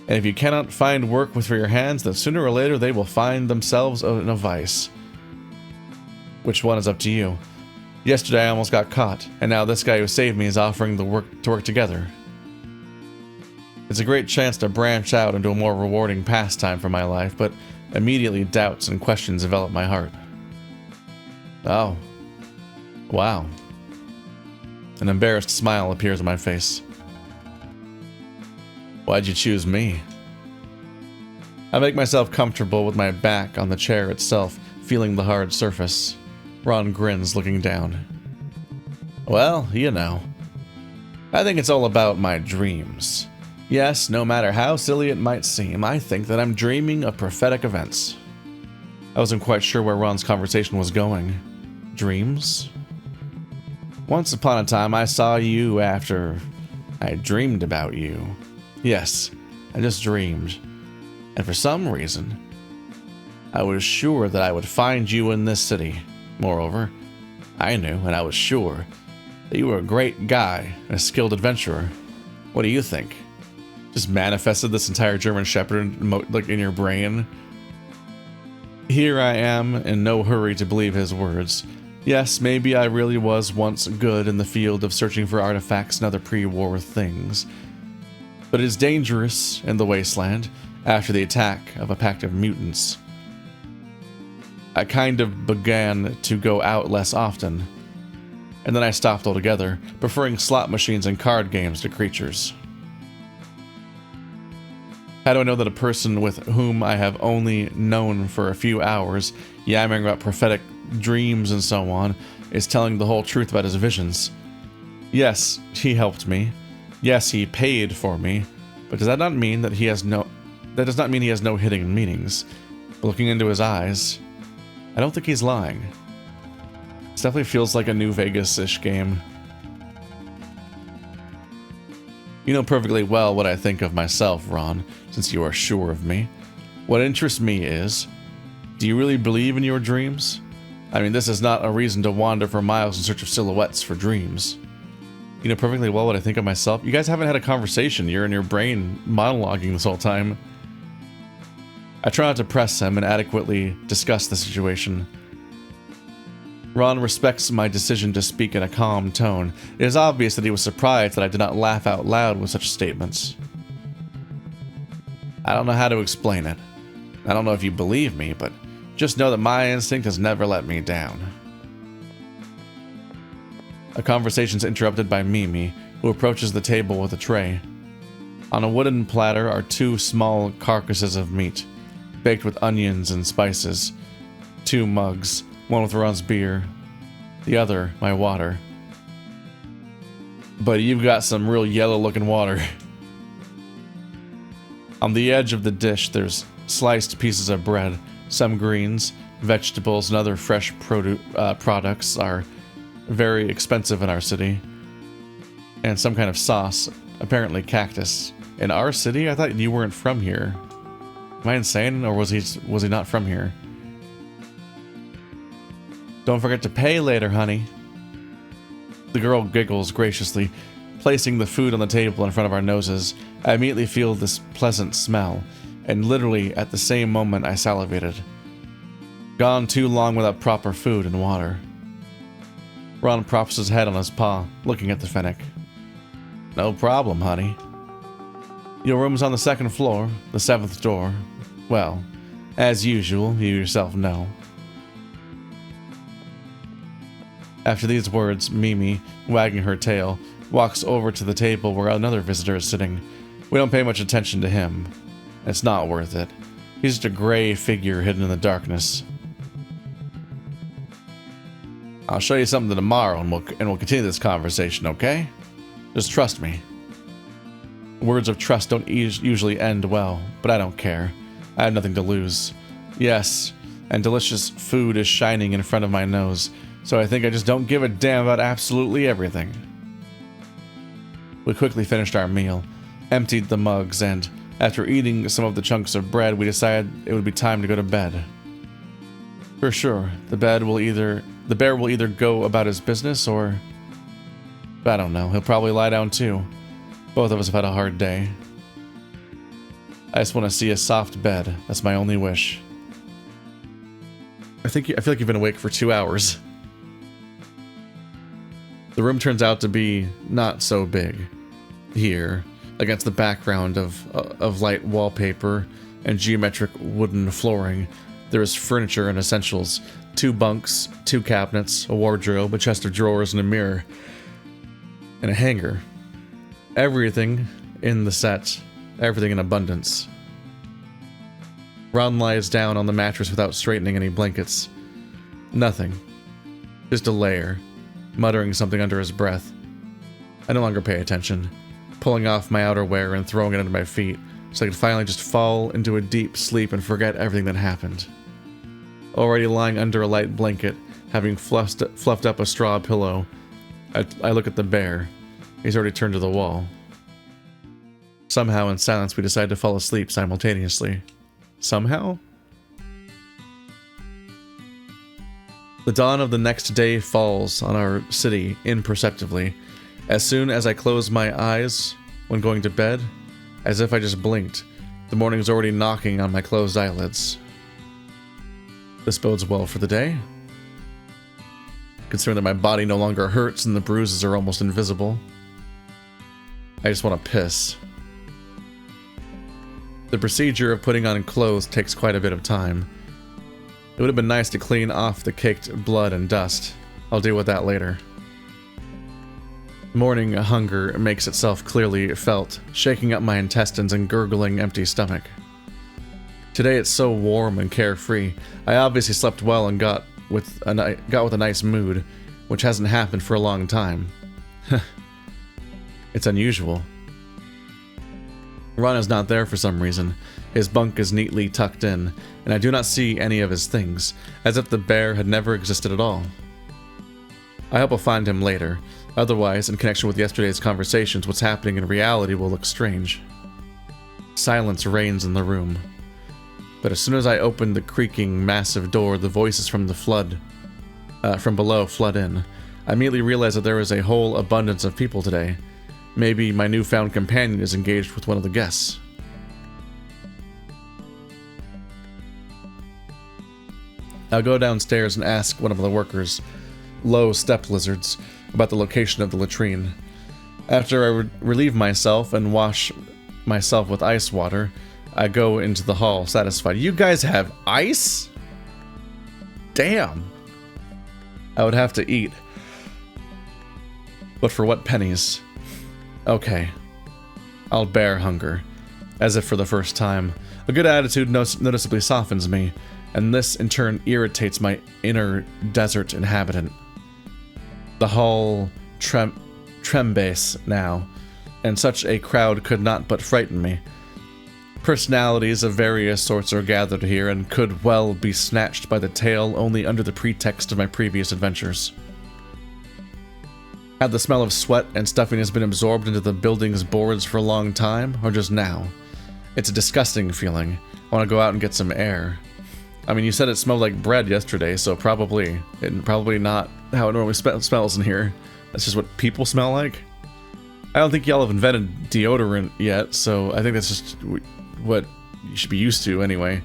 And if you cannot find work for your hands, then sooner or later they will find themselves in a vice. Which one is up to you. Yesterday I almost got caught, and now this guy who saved me is offering to work together. It's a great chance to branch out into a more rewarding pastime for my life, but immediately doubts and questions envelop my heart. Oh. Wow. An embarrassed smile appears on my face. Why'd you choose me? I make myself comfortable with my back on the chair itself, feeling the hard surface. Ron grins, looking down. Well, you know. I think it's all about my dreams. Yes, no matter how silly it might seem, I think that I'm dreaming of prophetic events. I wasn't quite sure where Ron's conversation was going. Dreams? Once upon a time, I saw you after I dreamed about you. Yes, I just dreamed. And for some reason, I was sure that I would find you in this city. Moreover, I knew, and I was sure, that you were a great guy and a skilled adventurer. What do you think? Just manifested this entire German Shepherd like in your brain? Here I am, in no hurry to believe his words. Yes, maybe I really was once good in the field of searching for artifacts and other pre-war things. But it is dangerous in the wasteland after the attack of a pack of mutants. I kind of began to go out less often, and then I stopped altogether, preferring slot machines and card games to creatures. How do I know that a person with whom I have only known for a few hours, yammering about prophetic dreams and so on, is telling the whole truth about his visions? Yes, he helped me. Yes, he paid for me. But does that not mean that he has no... That does not mean he has no hidden meanings. But looking into his eyes, I don't think he's lying. This definitely feels like a New Vegas-ish game. You know perfectly well what I think of myself, Ron, since you are sure of me. What interests me is, do you really believe in your dreams? I mean, this is not a reason to wander for miles in search of silhouettes for dreams. You know perfectly well what I think of myself. You guys haven't had a conversation. You're in your brain monologuing this whole time. I try not to press him and adequately discuss the situation. Ron respects my decision to speak in a calm tone. It is obvious that he was surprised that I did not laugh out loud with such statements. I don't know how to explain it. I don't know if you believe me, but just know that my instinct has never let me down. A conversation is interrupted by Mimi, who approaches the table with a tray. On a wooden platter are two small carcasses of meat, baked with onions and spices, 2 mugs, one with Ron's beer, the other my water. But you've got some real yellow-looking water. On the edge of the dish, there's sliced pieces of bread, some greens, vegetables, and other fresh products are very expensive in our city. And some kind of sauce, apparently cactus. In our city? I thought you weren't from here. Am I insane, or was he not from here? Don't forget to pay later, honey. The girl giggles graciously, placing the food on the table in front of our noses. I immediately feel this pleasant smell, and literally at the same moment I salivated. Gone too long without proper food and water. Ron props his head on his paw, looking at the Fennec. No problem, honey. Your room's on the 2nd floor, the 7th door. Well, as usual, you yourself know. After these words, Mimi, wagging her tail, walks over to the table where another visitor is sitting. We don't pay much attention to him. It's not worth it. He's just a gray figure hidden in the darkness. I'll show you something tomorrow and we'll continue this conversation, okay? Just trust me. Words of trust don't usually end well, but I don't care. I have nothing to lose. Yes, and delicious food is shining in front of my nose, so I think I just don't give a damn about absolutely everything. We quickly finished our meal, emptied the mugs, and after eating some of the chunks of bread, we decided it would be time to go to bed. For sure, the bear will either go about his business or... I don't know, he'll probably lie down too. Both of us have had a hard day. I just want to see a soft bed. That's my only wish. I feel like you've been awake for 2 hours. The room turns out to be not so big. Here, against the background of light wallpaper and geometric wooden flooring, there is furniture and essentials. 2 bunks, 2 cabinets, a wardrobe, a chest of drawers, and a mirror. And a hanger. Everything in the set. Everything in abundance. Ron lies down on the mattress without straightening any blankets. Nothing. Just a layer, muttering something under his breath. I no longer pay attention, pulling off my outerwear and throwing it under my feet so I could finally just fall into a deep sleep and forget everything that happened. Already lying under a light blanket, having fluffed up a straw pillow, I look at the bear. He's already turned to the wall. Somehow, in silence, we decide to fall asleep simultaneously. Somehow? The dawn of the next day falls on our city imperceptibly. As soon as I close my eyes when going to bed, as if I just blinked, the morning's already knocking on my closed eyelids. This bodes well for the day. Considering that my body no longer hurts and the bruises are almost invisible. I just want to piss. The procedure of putting on clothes takes quite a bit of time. It would have been nice to clean off the caked blood and dust. I'll deal with that later. Morning hunger makes itself clearly felt, shaking up my intestines and gurgling empty stomach. Today it's so warm and carefree. I obviously slept well and got with a nice mood, which hasn't happened for a long time. It's unusual. Ron is not there for some reason. His bunk is neatly tucked in, and I do not see any of his things, as if the bear had never existed at all. I hope I'll find him later. Otherwise, in connection with yesterday's conversations, what's happening in reality will look strange. Silence reigns in the room. But as soon as I open the creaking, massive door, the voices from below flood in. I immediately realize that there is a whole abundance of people today. Maybe my newfound companion is engaged with one of the guests. I'll go downstairs and ask one of the workers, low step lizards, about the location of the latrine. After I relieve myself and wash myself with ice water, I go into the hall satisfied. You guys have ice? Damn. I would have to eat. But for what pennies? Okay. I'll bear hunger. As if for the first time. A good attitude noticeably softens me, and this in turn irritates my inner desert inhabitant. The hall trembles now, and such a crowd could not but frighten me. Personalities of various sorts are gathered here and could well be snatched by the tail only under the pretext of my previous adventures. Had the smell of sweat and stuffiness been absorbed into the building's boards for a long time, or just now? It's a disgusting feeling. I want to go out and get some air. I mean, you said it smelled like bread yesterday, so probably not how it normally smells in here. That's just what people smell like. I don't think y'all have invented deodorant yet, so I think that's just what you should be used to anyway.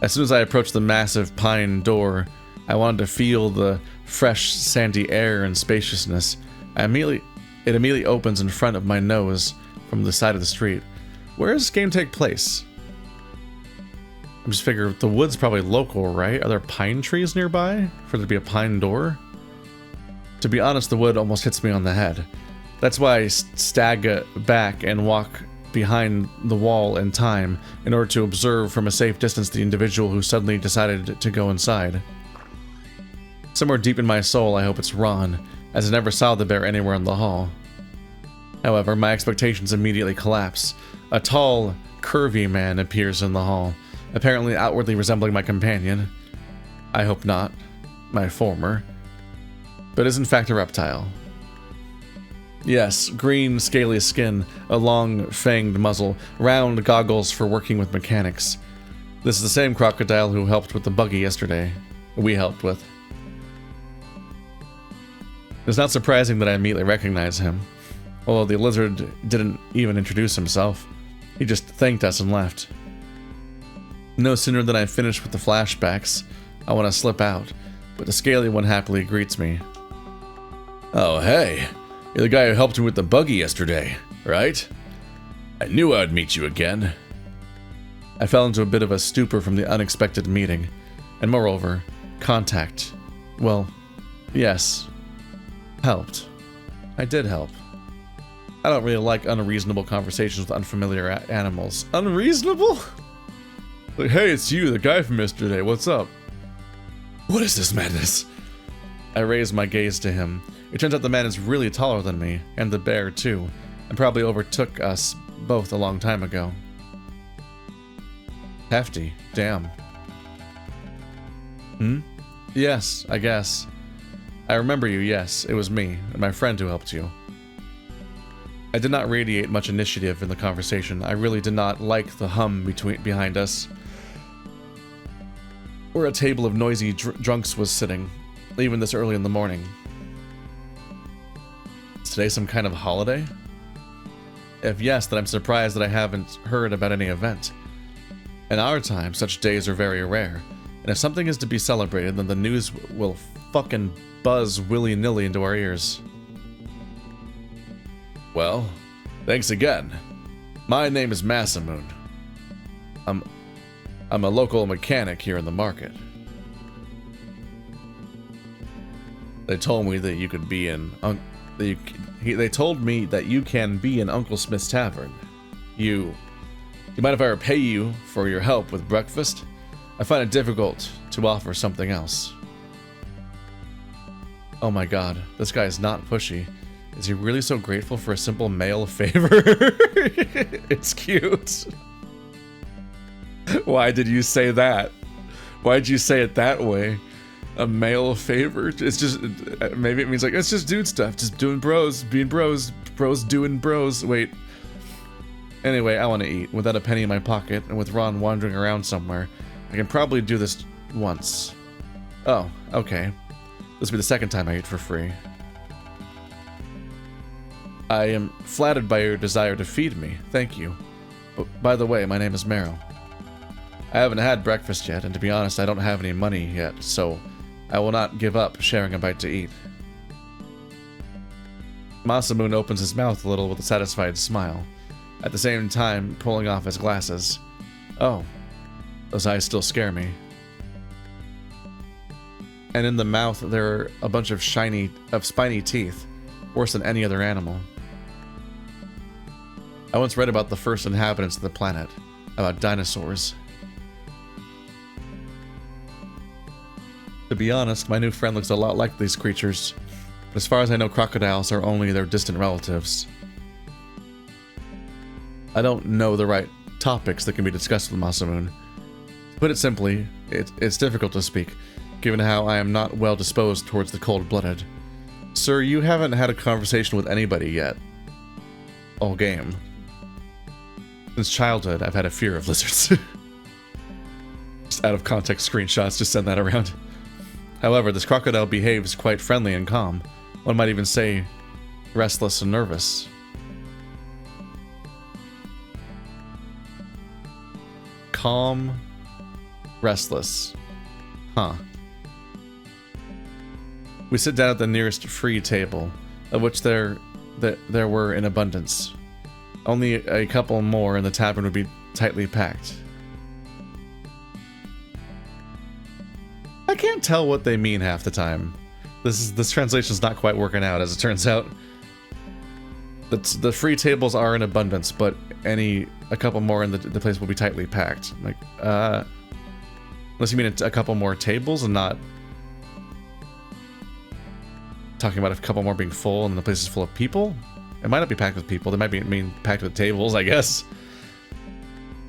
As soon as I approached the massive pine door, I wanted to feel the fresh, sandy air and spaciousness. It immediately opens in front of my nose from the side of the street. Where does this game take place? I'm just figuring the wood's probably local, right? Are there pine trees nearby for there to be a pine door? To be honest, the wood almost hits me on the head. That's why I stagger back and walk behind the wall in time in order to observe from a safe distance the individual who suddenly decided to go inside. Somewhere deep in my soul, I hope it's Ron, as I never saw the bear anywhere in the hall. However, my expectations immediately collapse. A tall, curvy man appears in the hall, apparently outwardly resembling my companion. I hope not, my former, but is in fact a reptile. Yes, green, scaly skin, a long, fanged muzzle, round goggles for working with mechanics. This is the same crocodile who helped with the buggy yesterday. We helped with. It's not surprising that I immediately recognize him, although the lizard didn't even introduce himself. He just thanked us and left. No sooner than I finish with the flashbacks, I want to slip out, but the scaly one happily greets me. Oh, hey. You're the guy who helped me with the buggy yesterday, right? I knew I'd meet you again. I fell into a bit of a stupor from the unexpected meeting, and moreover, contact. Well, yes, helped. I did help. I don't really like unreasonable conversations with unfamiliar animals. Unreasonable? Like, hey, it's you, the guy from yesterday, what's up? What is this madness? I raised my gaze to him. It turns out the man is really taller than me, and the bear too, and probably overtook us both a long time ago. Hefty, damn. Yes, I guess. I remember you, yes, it was me, and my friend who helped you. I did not radiate much initiative in the conversation. I really did not like the hum behind us, where a table of noisy drunks was sitting, even this early in the morning. Is today some kind of holiday? If yes, then I'm surprised that I haven't heard about any event. In our time, such days are very rare. And if something is to be celebrated, then the news will fucking buzz willy-nilly into our ears. Well, thanks again. My name is Masamoon. I'm a local mechanic here in the market. They told me that you could be in they told me that you can be in Uncle Smith's Tavern. You mind if I repay you for your help with breakfast? I find it difficult to offer something else. Oh my god, this guy is not pushy. Is he really so grateful for a simple male favor? It's cute. Why did you say that? Why'd you say it that way? A male favor? It's just, maybe it means like, it's just dude stuff. Just doing bros, being bros, bros doing bros. Wait. Anyway, I want to eat. Without a penny in my pocket, and with Ron wandering around somewhere, I can probably do this once. Oh, okay. This will be the second time I eat for free. I am flattered by your desire to feed me. Thank you. But by the way, my name is Meryl. I haven't had breakfast yet, and to be honest, I don't have any money yet, so I will not give up sharing a bite to eat. Masamoon opens his mouth a little with a satisfied smile, at the same time pulling off his glasses. Oh, those eyes still scare me. And in the mouth there are a bunch of spiny teeth, worse than any other animal. I once read about the first inhabitants of the planet, about dinosaurs. To be honest, my new friend looks a lot like these creatures, but as far as I know, crocodiles are only their distant relatives. I don't know the right topics that can be discussed with Masamoon. To put it simply, it's difficult to speak, given how I am not well disposed towards the cold-blooded. Sir, you haven't had a conversation with anybody yet. All game. Since childhood, I've had a fear of lizards. Just out of context screenshots, just send that around. However, this crocodile behaves quite friendly and calm. One might even say restless and nervous. Calm, restless. Huh. We sit down at the nearest free table, of which there were in abundance. Only a couple more and the tavern would be tightly packed. I can't tell what they mean half the time. This translation's not quite working out, as it turns out. The free tables are in abundance, but a couple more and the place will be tightly packed. Like, unless you mean a couple more tables and not talking about a couple more being full and the place is full of people? It might not be packed with people. They might mean packed with tables, I guess.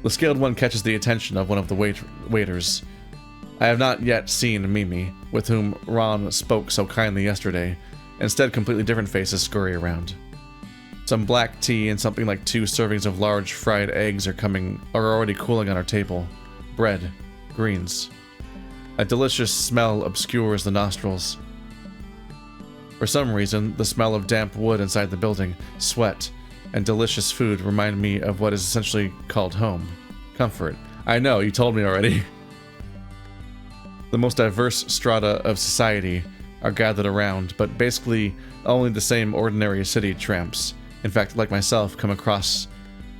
The scaled one catches the attention of one of the waiters. I have not yet seen Mimi, with whom Ron spoke so kindly yesterday. Instead, completely different faces scurry around. Some black tea and something like 2 servings of large fried eggs are already cooling on our table. Bread, greens. A delicious smell obscures the nostrils. For some reason, the smell of damp wood inside the building, sweat, and delicious food remind me of what is essentially called home. Comfort. I know, you told me already. The most diverse strata of society are gathered around, but basically only the same ordinary city tramps. In fact, like myself, come across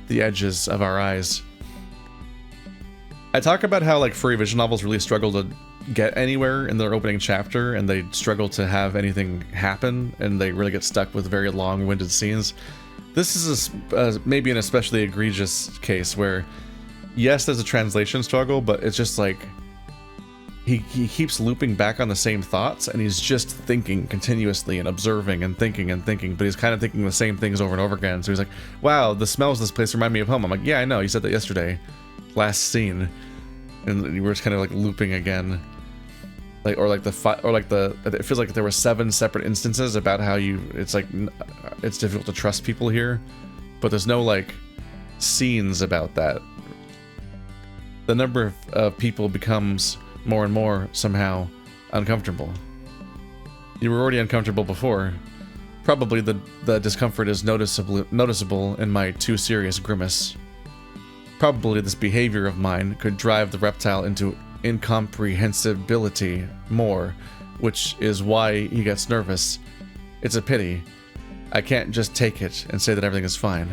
the edges of our eyes. I talk about how like furry vision novels really struggle to get anywhere in their opening chapter, and they struggle to have anything happen, and they really get stuck with very long-winded scenes. This is maybe an especially egregious case where, yes, there's a translation struggle, but it's just like he keeps looping back on the same thoughts, and he's just thinking continuously and observing and thinking, but he's kind of thinking the same things over and over again. So he's like, wow, the smells of this place remind me of home. I'm like, yeah, I know, you said that yesterday. Last scene. And we're just kind of like looping again. It feels like there were 7 separate instances about how it's difficult to trust people here, but there's no like scenes about that. The number of people becomes more and more somehow uncomfortable. You were already uncomfortable before. Probably the discomfort is noticeable in my too serious grimace. Probably this behavior of mine could drive the reptile into incomprehensibility more, which is why he gets nervous. It's a pity. I can't just take it and say that everything is fine.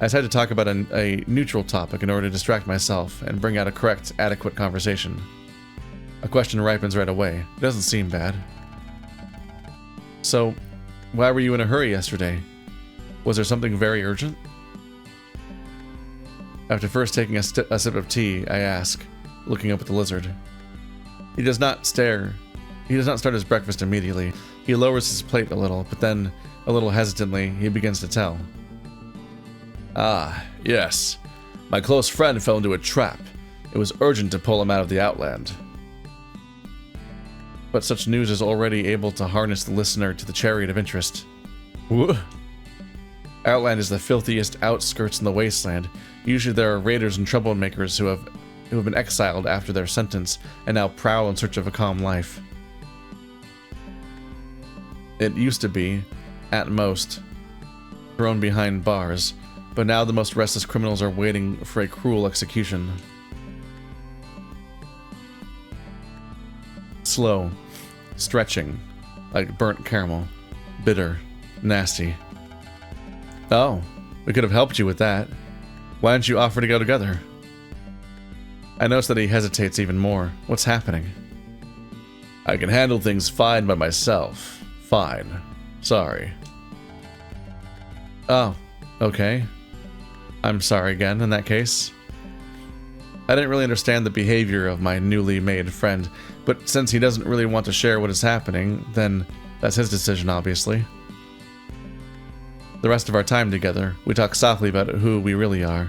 I decided to talk about a neutral topic in order to distract myself and bring out a correct, adequate conversation. A question ripens right away. It doesn't seem bad. So, why were you in a hurry yesterday? Was there something very urgent? After first taking a sip of tea, I ask, looking up at the lizard. He does not start his breakfast immediately. He lowers his plate a little, but then, a little hesitantly, he begins to tell. Ah, yes. My close friend fell into a trap. It was urgent to pull him out of the Outland. But such news is already able to harness the listener to the chariot of interest. Whoa. Outland is the filthiest outskirts in the wasteland. Usually there are raiders and troublemakers who have been exiled after their sentence and now prowl in search of a calm life. It used to be, at most, thrown behind bars, but now the most restless criminals are waiting for a cruel execution. Slow, stretching, like burnt caramel, bitter, nasty. Oh, we could have helped you with that. Why didn't you offer to go together? I notice that he hesitates even more. What's happening? I can handle things fine by myself. Fine. Sorry. Oh, okay. I'm sorry again in that case. I didn't really understand the behavior of my newly made friend, but since he doesn't really want to share what is happening, then that's his decision, obviously. The rest of our time together, we talk softly about who we really are.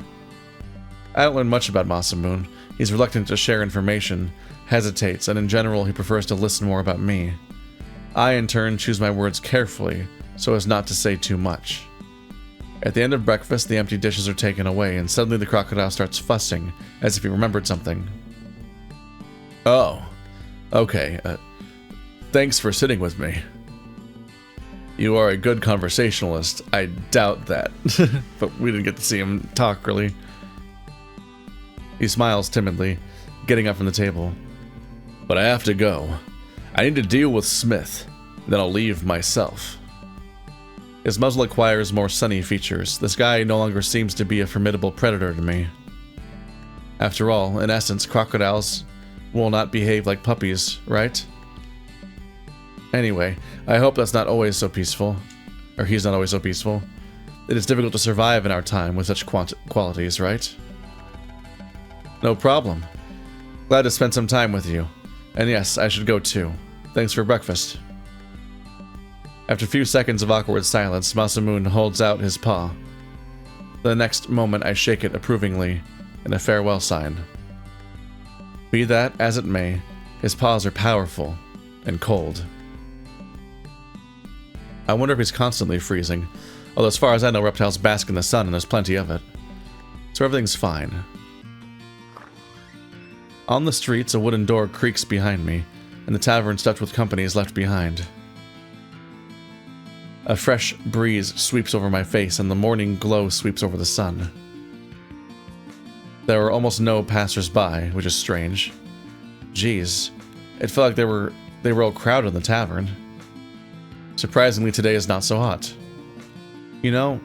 I don't learn much about Masamune. He's reluctant to share information, hesitates, and in general he prefers to listen more about me. I, in turn, choose my words carefully, so as not to say too much. At the end of breakfast, the empty dishes are taken away, and suddenly the crocodile starts fussing, as if he remembered something. Oh, okay, thanks for sitting with me. You are a good conversationalist. I doubt that. But we didn't get to see him talk, really. He smiles timidly, getting up from the table. But I have to go. I need to deal with Smith. Then I'll leave myself. His muzzle acquires more sunny features. This guy no longer seems to be a formidable predator to me. After all, in essence, crocodiles will not behave like puppies, right? Anyway, I hope that's not always so peaceful. Or he's not always so peaceful. It is difficult to survive in our time with such qualities, right? No problem. Glad to spend some time with you. And yes, I should go too. Thanks for breakfast. After a few seconds of awkward silence, Masamune holds out his paw. The next moment I shake it approvingly, in a farewell sign. Be that as it may, his paws are powerful and cold. I wonder if he's constantly freezing, although as far as I know, reptiles bask in the sun and there's plenty of it. So everything's fine. On the streets, a wooden door creaks behind me, and the tavern stuffed with company is left behind. A fresh breeze sweeps over my face, and the morning glow sweeps over the sun. There were almost no passers-by, which is strange. Geez, it felt like they were all crowded in the tavern. Surprisingly, today is not so hot. You know,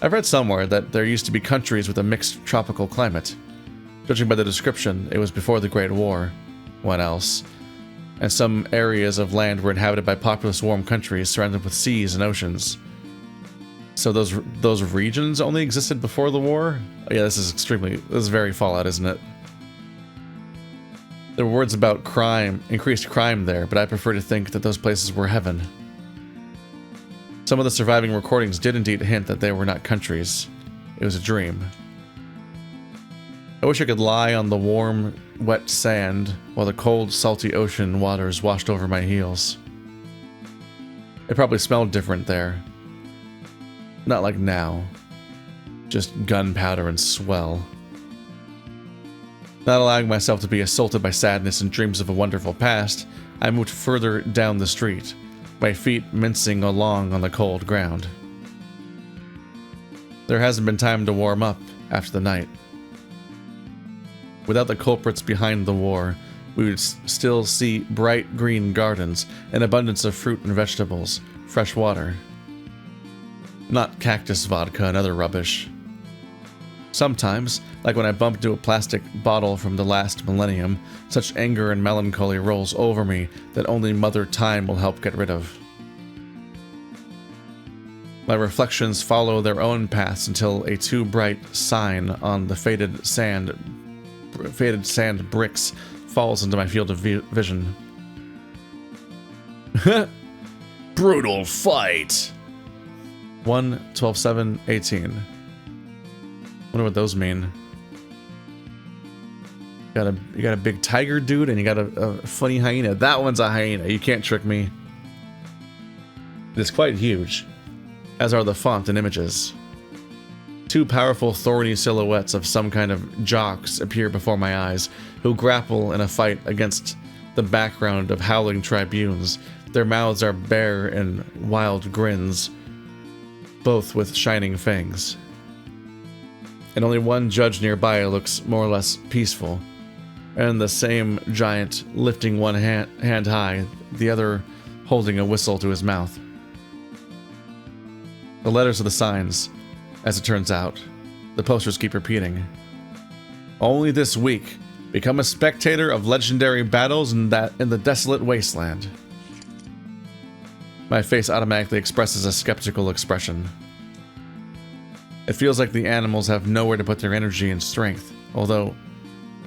I've read somewhere that there used to be countries with a mixed tropical climate. Judging by the description, it was before the Great War. What else? And some areas of land were inhabited by populous warm countries surrounded with seas and oceans. So those regions only existed before the war? Oh, yeah, this is very Fallout, isn't it? There were words about crime, increased crime there, but I prefer to think that those places were heaven. Some of the surviving recordings did indeed hint that they were not countries. It was a dream. I wish I could lie on the warm, wet sand while the cold, salty ocean waters washed over my heels. It probably smelled different there. Not like now. Just gunpowder and swell. Not allowing myself to be assaulted by sadness and dreams of a wonderful past, I moved further down the street, my feet mincing along on the cold ground. There hasn't been time to warm up after the night. Without the culprits behind the war, we would still see bright green gardens, an abundance of fruit and vegetables, fresh water. Not cactus vodka and other rubbish. Sometimes, like when I bump into a plastic bottle from the last millennium, such anger and melancholy rolls over me that only Mother Time will help get rid of. My reflections follow their own paths until a too bright sign on the faded sand bricks falls into my field of vision. Brutal fight! 1-12-7-18. Wonder what those mean. You got a big tiger dude and you got a funny hyena. That one's a hyena. You can't trick me. It's quite huge, as are the font and images. Two powerful thorny silhouettes of some kind of jocks appear before my eyes, who grapple in a fight against the background of howling tribunes. Their mouths are bare in wild grins, both with shining fangs. And only one judge nearby looks more or less peaceful, and the same giant lifting one hand high, the other holding a whistle to his mouth. The letters of the signs, as it turns out, the posters keep repeating. Only this week, become a spectator of legendary battles in the desolate wasteland. My face automatically expresses a skeptical expression. It feels like the animals have nowhere to put their energy and strength, although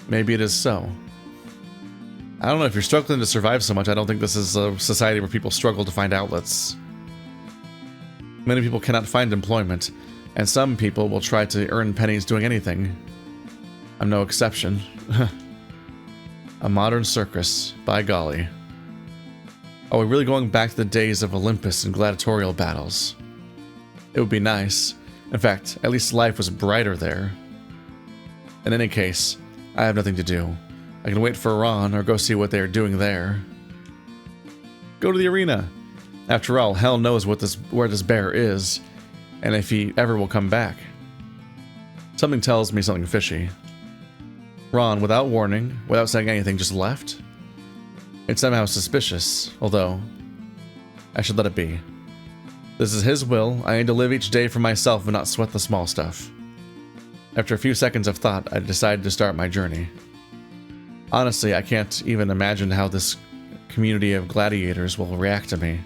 maybe it is so. I don't know, if you're struggling to survive so much, I don't think this is a society where people struggle to find outlets. Many people cannot find employment, and some people will try to earn pennies doing anything. I'm no exception. A modern circus, by golly. Are we really going back to the days of Olympus and gladiatorial battles? It would be nice. In fact, at least life was brighter there. In any case, I have nothing to do. I can wait for Ron or go see what they are doing there. Go to the arena. After all, hell knows where this bear is, and if he ever will come back. Something tells me something fishy. Ron, without warning, without saying anything, just left? It's somehow suspicious, although I should let it be. This is his will. I need to live each day for myself and not sweat the small stuff. After a few seconds of thought, I decided to start my journey. Honestly, I can't even imagine how this community of gladiators will react to me.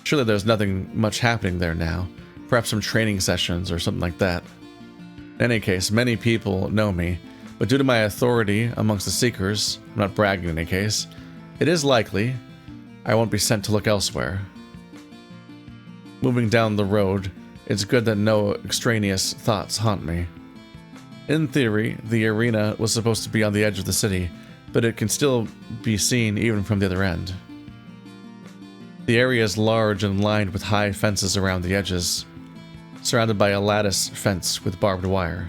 Surely there's nothing much happening there now. Perhaps some training sessions or something like that. In any case, many people know me, but due to my authority amongst the Seekers, I'm not bragging in any case, it is likely I won't be sent to look elsewhere. Moving down the road, it's good that no extraneous thoughts haunt me. In theory, the arena was supposed to be on the edge of the city, but it can still be seen even from the other end. The area is large and lined with high fences around the edges, surrounded by a lattice fence with barbed wire.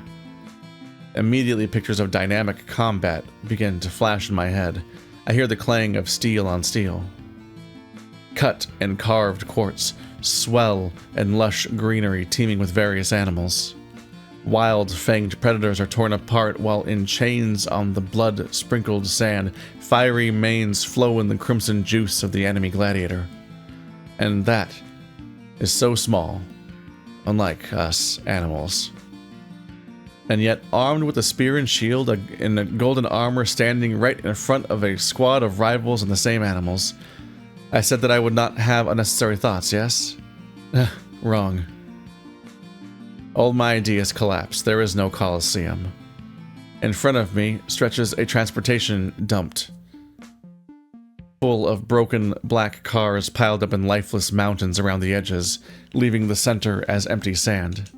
Immediately, pictures of dynamic combat begin to flash in my head. I hear the clang of steel on steel. Cut and carved quartz, swell and lush greenery teeming with various animals. Wild, fanged predators are torn apart while in chains on the blood-sprinkled sand, fiery manes flow in the crimson juice of the enemy gladiator. And that is so small, unlike us animals. And yet, armed with a spear and shield, in a golden armor standing right in front of a squad of rivals and the same animals, I said that I would not have unnecessary thoughts, yes? Wrong. All my ideas collapse. There is no Colosseum. In front of me stretches a transportation dump, full of broken black cars piled up in lifeless mountains around the edges, leaving the center as empty sand.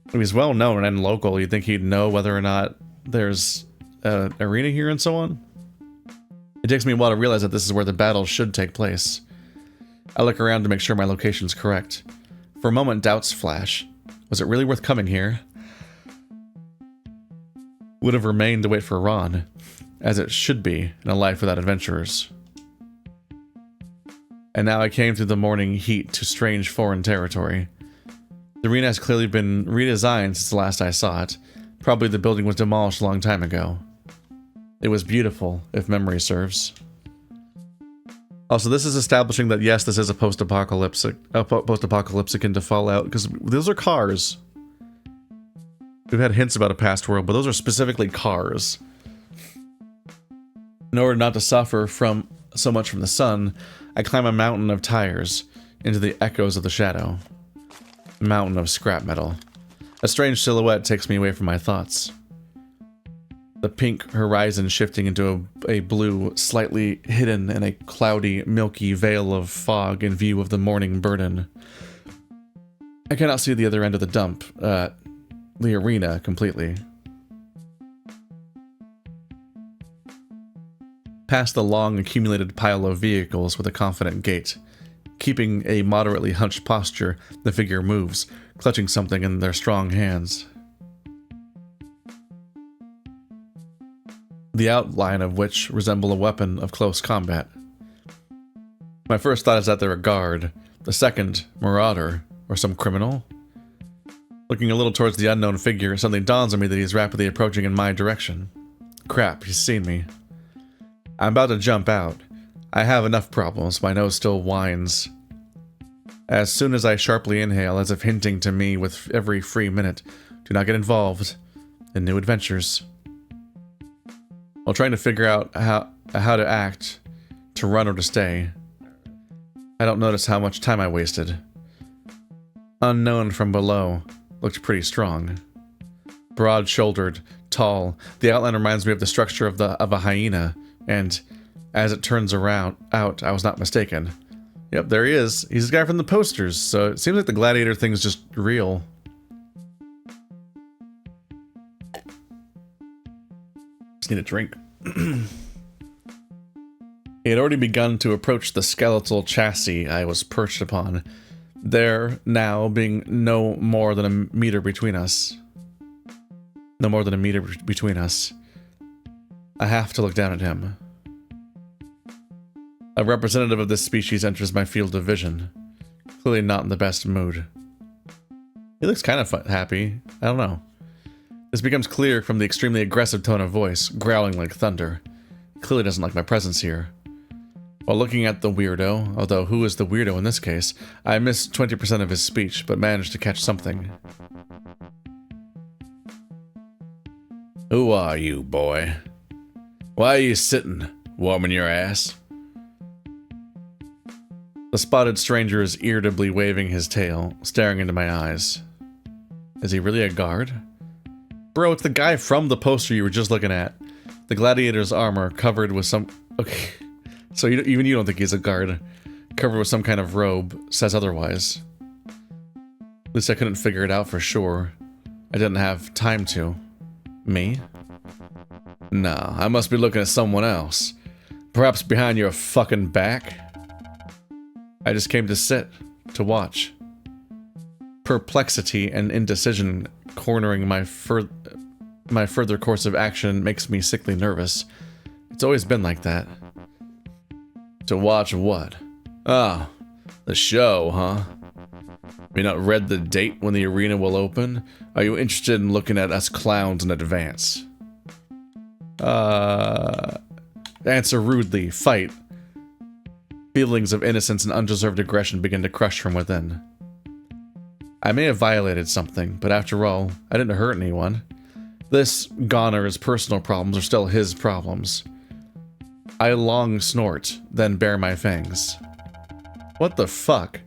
If he's well known and local, you'd think he'd know whether or not there's an arena here and so on. It takes me a while to realize that this is where the battle should take place. I look around to make sure my location's correct. For a moment, doubts flash. Was it really worth coming here? Would have remained to wait for Ron, as it should be in a life without adventurers. And now I came through the morning heat to strange foreign territory. The arena has clearly been redesigned since the last I saw it, Probably the building was demolished a long time ago. It was beautiful, if memory serves. Also, this is establishing that yes, this is a post-apocalyptic into Fallout, because those are cars. We've had hints about a past world, but those are specifically cars. In order not to suffer so much from the sun, I climb a mountain of tires into the echoes of the shadow. A mountain of scrap metal. A strange silhouette takes me away from my thoughts. The pink horizon shifting into a blue, slightly hidden in a cloudy, milky veil of fog in view of the morning burden. I cannot see the other end of the dump, the arena, completely. Past the long, accumulated pile of vehicles with a confident gait. Keeping a moderately hunched posture, the figure moves, clutching something in their strong hands. The outline of which resemble a weapon of close combat. My first thought is that they're a guard, the second, marauder, or some criminal. Looking a little towards the unknown figure, suddenly dawns on me that he's rapidly approaching in my direction. Crap, he's seen me. I'm about to jump out. I have enough problems, my nose still whines. As soon as I sharply inhale, as if hinting to me with every free minute, do not get involved in new adventures. While trying to figure out how to act, to run or to stay, I don't notice how much time I wasted. Unknown from below, looked pretty strong. Broad-shouldered, tall, the outline reminds me of the structure of a hyena, and as it turns out, I was not mistaken. Yep, there he is. He's the guy from the posters, so it seems like the gladiator thing's just real. Just need a drink. He had already begun to approach the skeletal chassis I was perched upon, there now being no more than a meter between us. No more than a meter between us. I have to look down at him. A representative of this species enters my field of vision, clearly not in the best mood. He looks kind of happy. I don't know. This becomes clear from the extremely aggressive tone of voice, growling like thunder. He clearly doesn't like my presence here. While looking at the weirdo, although who is the weirdo in this case, I missed 20% of his speech, but managed to catch something. Who are you, boy? Why are you sitting, warming your ass? The spotted stranger is irritably waving his tail, staring into my eyes. Is he really a guard? Bro, it's the guy from the poster you were just looking at. The gladiator's armor covered with some... Okay, so even you don't think he's a guard. Covered with some kind of robe, says otherwise. At least I couldn't figure it out for sure. I didn't have time to. Me? No, I must be looking at someone else. Perhaps behind your fucking back? I just came to sit, to watch. Perplexity and indecision cornering my further course of action makes me sickly nervous. It's always been like that. To watch what? Ah, the show, huh? Have you not read the date when the arena will open? Are you interested in looking at us clowns in advance? Answer rudely, fight. Feelings of innocence and undeserved aggression begin to crush from within. I may have violated something, but after all, I didn't hurt anyone. This goner's personal problems are still his problems. I long snort, then bare my fangs. What the fuck?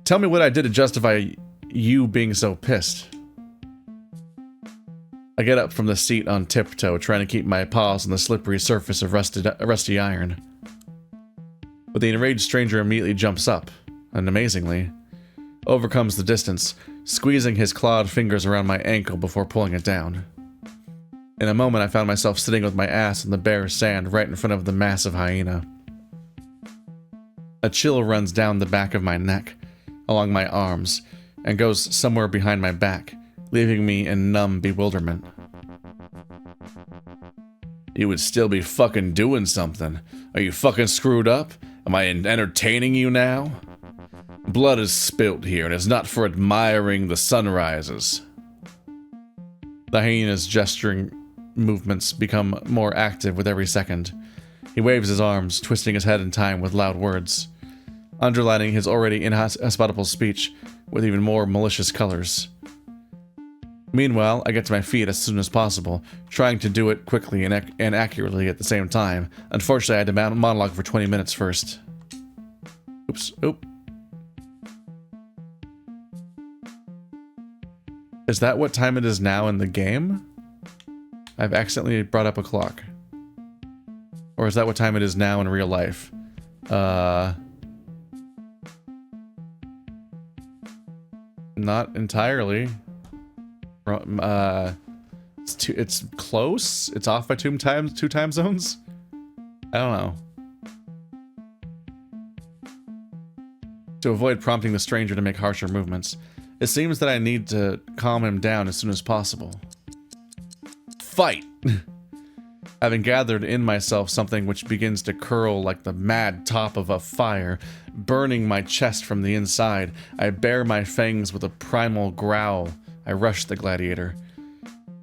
Tell me what I did to justify you being so pissed. I get up from the seat on tiptoe, trying to keep my paws on the slippery surface of rusty iron. But the enraged stranger immediately jumps up, and amazingly, overcomes the distance, squeezing his clawed fingers around my ankle before pulling it down. In a moment, I found myself sitting with my ass in the bare sand right in front of the massive hyena. A chill runs down the back of my neck, along my arms, and goes somewhere behind my back, leaving me in numb bewilderment. You would still be fucking doing something. Are you fucking screwed up? Am I entertaining you now? Blood is spilt here, and it's not for admiring the sunrises. The hyena's gesturing movements become more active with every second. He waves his arms, twisting his head in time with loud words, underlining his already inhospitable speech with even more malicious colors. Meanwhile, I get to my feet as soon as possible, trying to do it quickly and accurately at the same time. Unfortunately, I had to monologue for 20 minutes first. Oops. Oop. Is that what time it is now in the game? I've accidentally brought up a clock. Or is that what time it is now in real life? Not entirely. It's close? It's off by two time zones? I don't know. To avoid prompting the stranger to make harsher movements, it seems that I need to calm him down as soon as possible. Fight! Having gathered in myself something which begins to curl like the mad top of a fire, burning my chest from the inside, I bare my fangs with a primal growl. I rush the gladiator.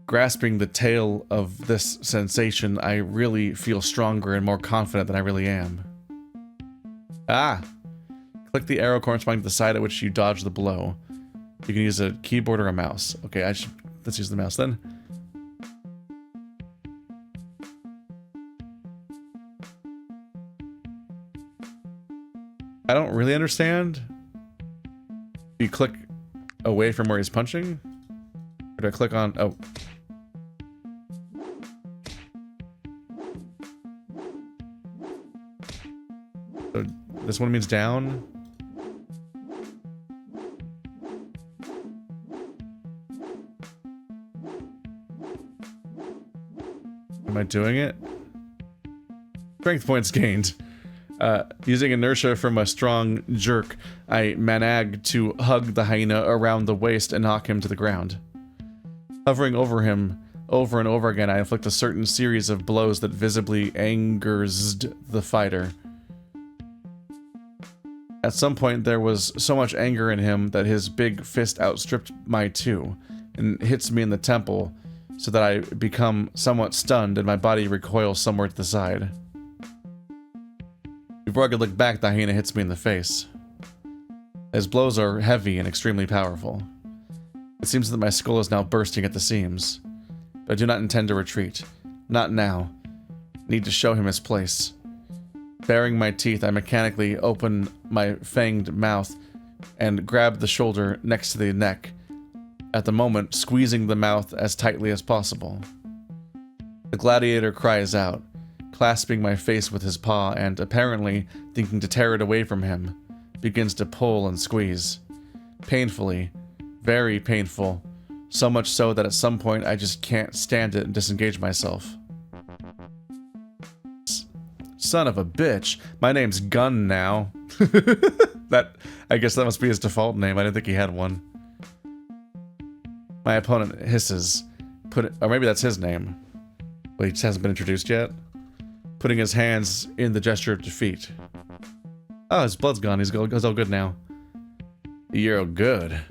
Grasping the tail of this sensation, I really feel stronger and more confident than I really am. Ah! Click the arrow corresponding to the side at which you dodge the blow. You can use a keyboard or a mouse. Okay, let's use the mouse then. I don't really understand. You click away from where he's punching? Or do I click on... Oh. So this one means down? Am I doing it? Strength points gained. Using inertia from a strong jerk, I manag to hug the hyena around the waist and knock him to the ground. Hovering over him over and over again, I inflict a certain series of blows that visibly angers the fighter. At some point, there was so much anger in him that his big fist outstripped my two, and hits me in the temple, so that I become somewhat stunned and my body recoils somewhere to the side. Before I could look back, the hyena hits me in the face. His blows are heavy and extremely powerful. It seems that my skull is now bursting at the seams, but I do not intend to retreat. Not now. I need to show him his place. Baring my teeth, I mechanically open my fanged mouth and grab the shoulder next to the neck, at the moment squeezing the mouth as tightly as possible. The gladiator cries out, clasping my face with his paw and, apparently thinking to tear it away from him, begins to pull and squeeze. Painfully, very painful, so much so that at some point I just can't stand it and disengage myself. Son of a bitch, my name's Gun now. I guess that must be his default name. I didn't think he had one. My opponent hisses, or maybe that's his name, but he just hasn't been introduced yet. Putting his hands in the gesture of defeat. Oh, his blood's gone. He's all good now. You're good.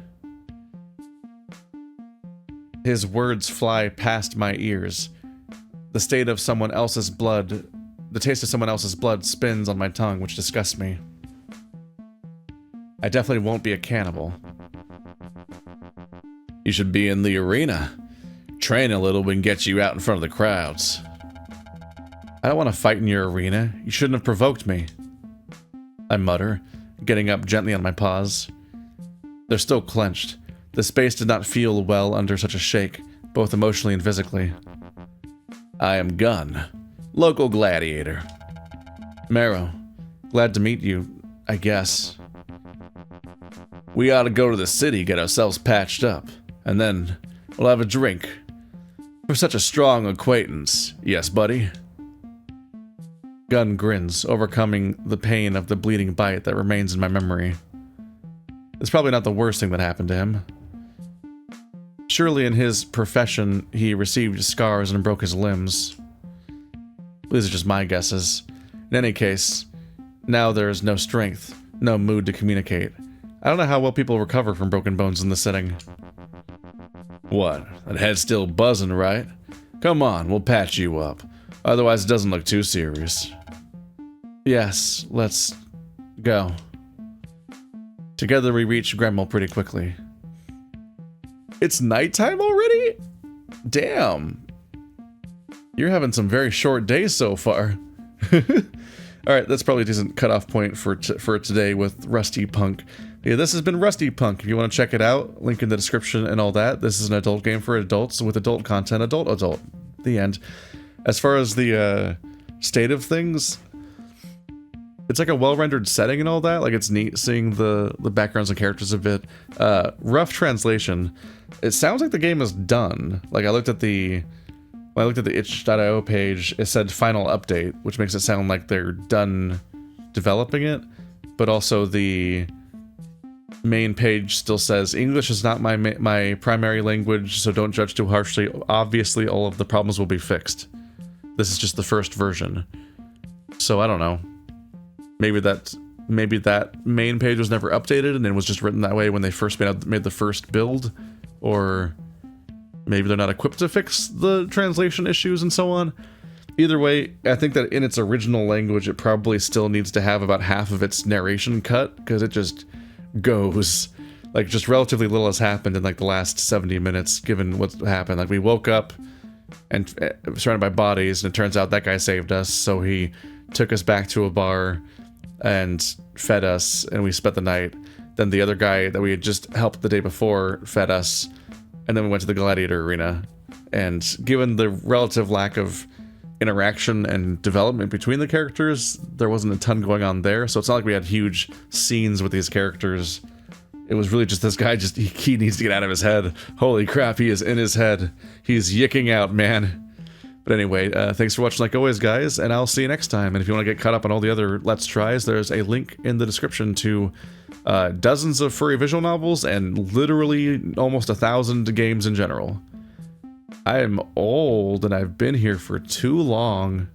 His words fly past my ears. The taste of someone else's blood spins on my tongue, which disgusts me. I definitely won't be a cannibal. You should be in the arena. Train a little and get you out in front of the crowds. I don't want to fight in your arena. You shouldn't have provoked me. I mutter, getting up gently on my paws. They're still clenched. The space did not feel well under such a shake, both emotionally and physically. I am Gun, local gladiator. Marrow, glad to meet you, I guess. We ought to go to the city, get ourselves patched up, and then we'll have a drink. For such a strong acquaintance, yes, buddy? Gun grins, overcoming the pain of the bleeding bite that remains in my memory. It's probably not the worst thing that happened to him. Surely in his profession, he received scars and broke his limbs. These are just my guesses. In any case, now there is no strength, no mood to communicate. I don't know how well people recover from broken bones in this setting. What? That head's still buzzing, right? Come on, we'll patch you up. Otherwise it doesn't look too serious. Yes, let's go. Together we reach Grendel pretty quickly. It's nighttime already? Damn. You're having some very short days so far. Alright, that's probably a decent cutoff point for today with Rusty Punk. Yeah, this has been Rusty Punk. If you want to check it out, link in the description and all that. This is an adult game for adults with adult content. Adult. The end. As far as the state of things, it's like a well-rendered setting and all that. Like, it's neat seeing the backgrounds and characters a bit. Rough translation. It sounds like the game is done. Like, when I looked at the itch.io page, it said final update, which makes it sound like they're done developing it. But also the main page still says, English is not my primary language, so don't judge too harshly. Obviously, all of the problems will be fixed. This is just the first version. So I don't know. Maybe that main page was never updated and it was just written that way when they first made the first build, or maybe they're not equipped to fix the translation issues and so on. Either way, I think that in its original language, it probably still needs to have about half of its narration cut, because it just goes. Like, just relatively little has happened in like the last 70 minutes, given what's happened. Like, we woke up and surrounded by bodies, and it turns out that guy saved us, so he took us back to a bar and fed us, and we spent the night. Then the other guy that we had just helped the day before fed us, and then we went to the gladiator arena. And given the relative lack of interaction and development between the characters, there wasn't a ton going on there, so it's not like we had huge scenes with these characters. It was really just this guy, he needs to get out of his head. Holy crap, he is in his head. He's yicking out, man. But anyway, thanks for watching like always, guys, and I'll see you next time. And if you want to get caught up on all the other Let's Tries, there's a link in the description to dozens of furry visual novels and literally almost 1,000 games in general. I am old and I've been here for too long.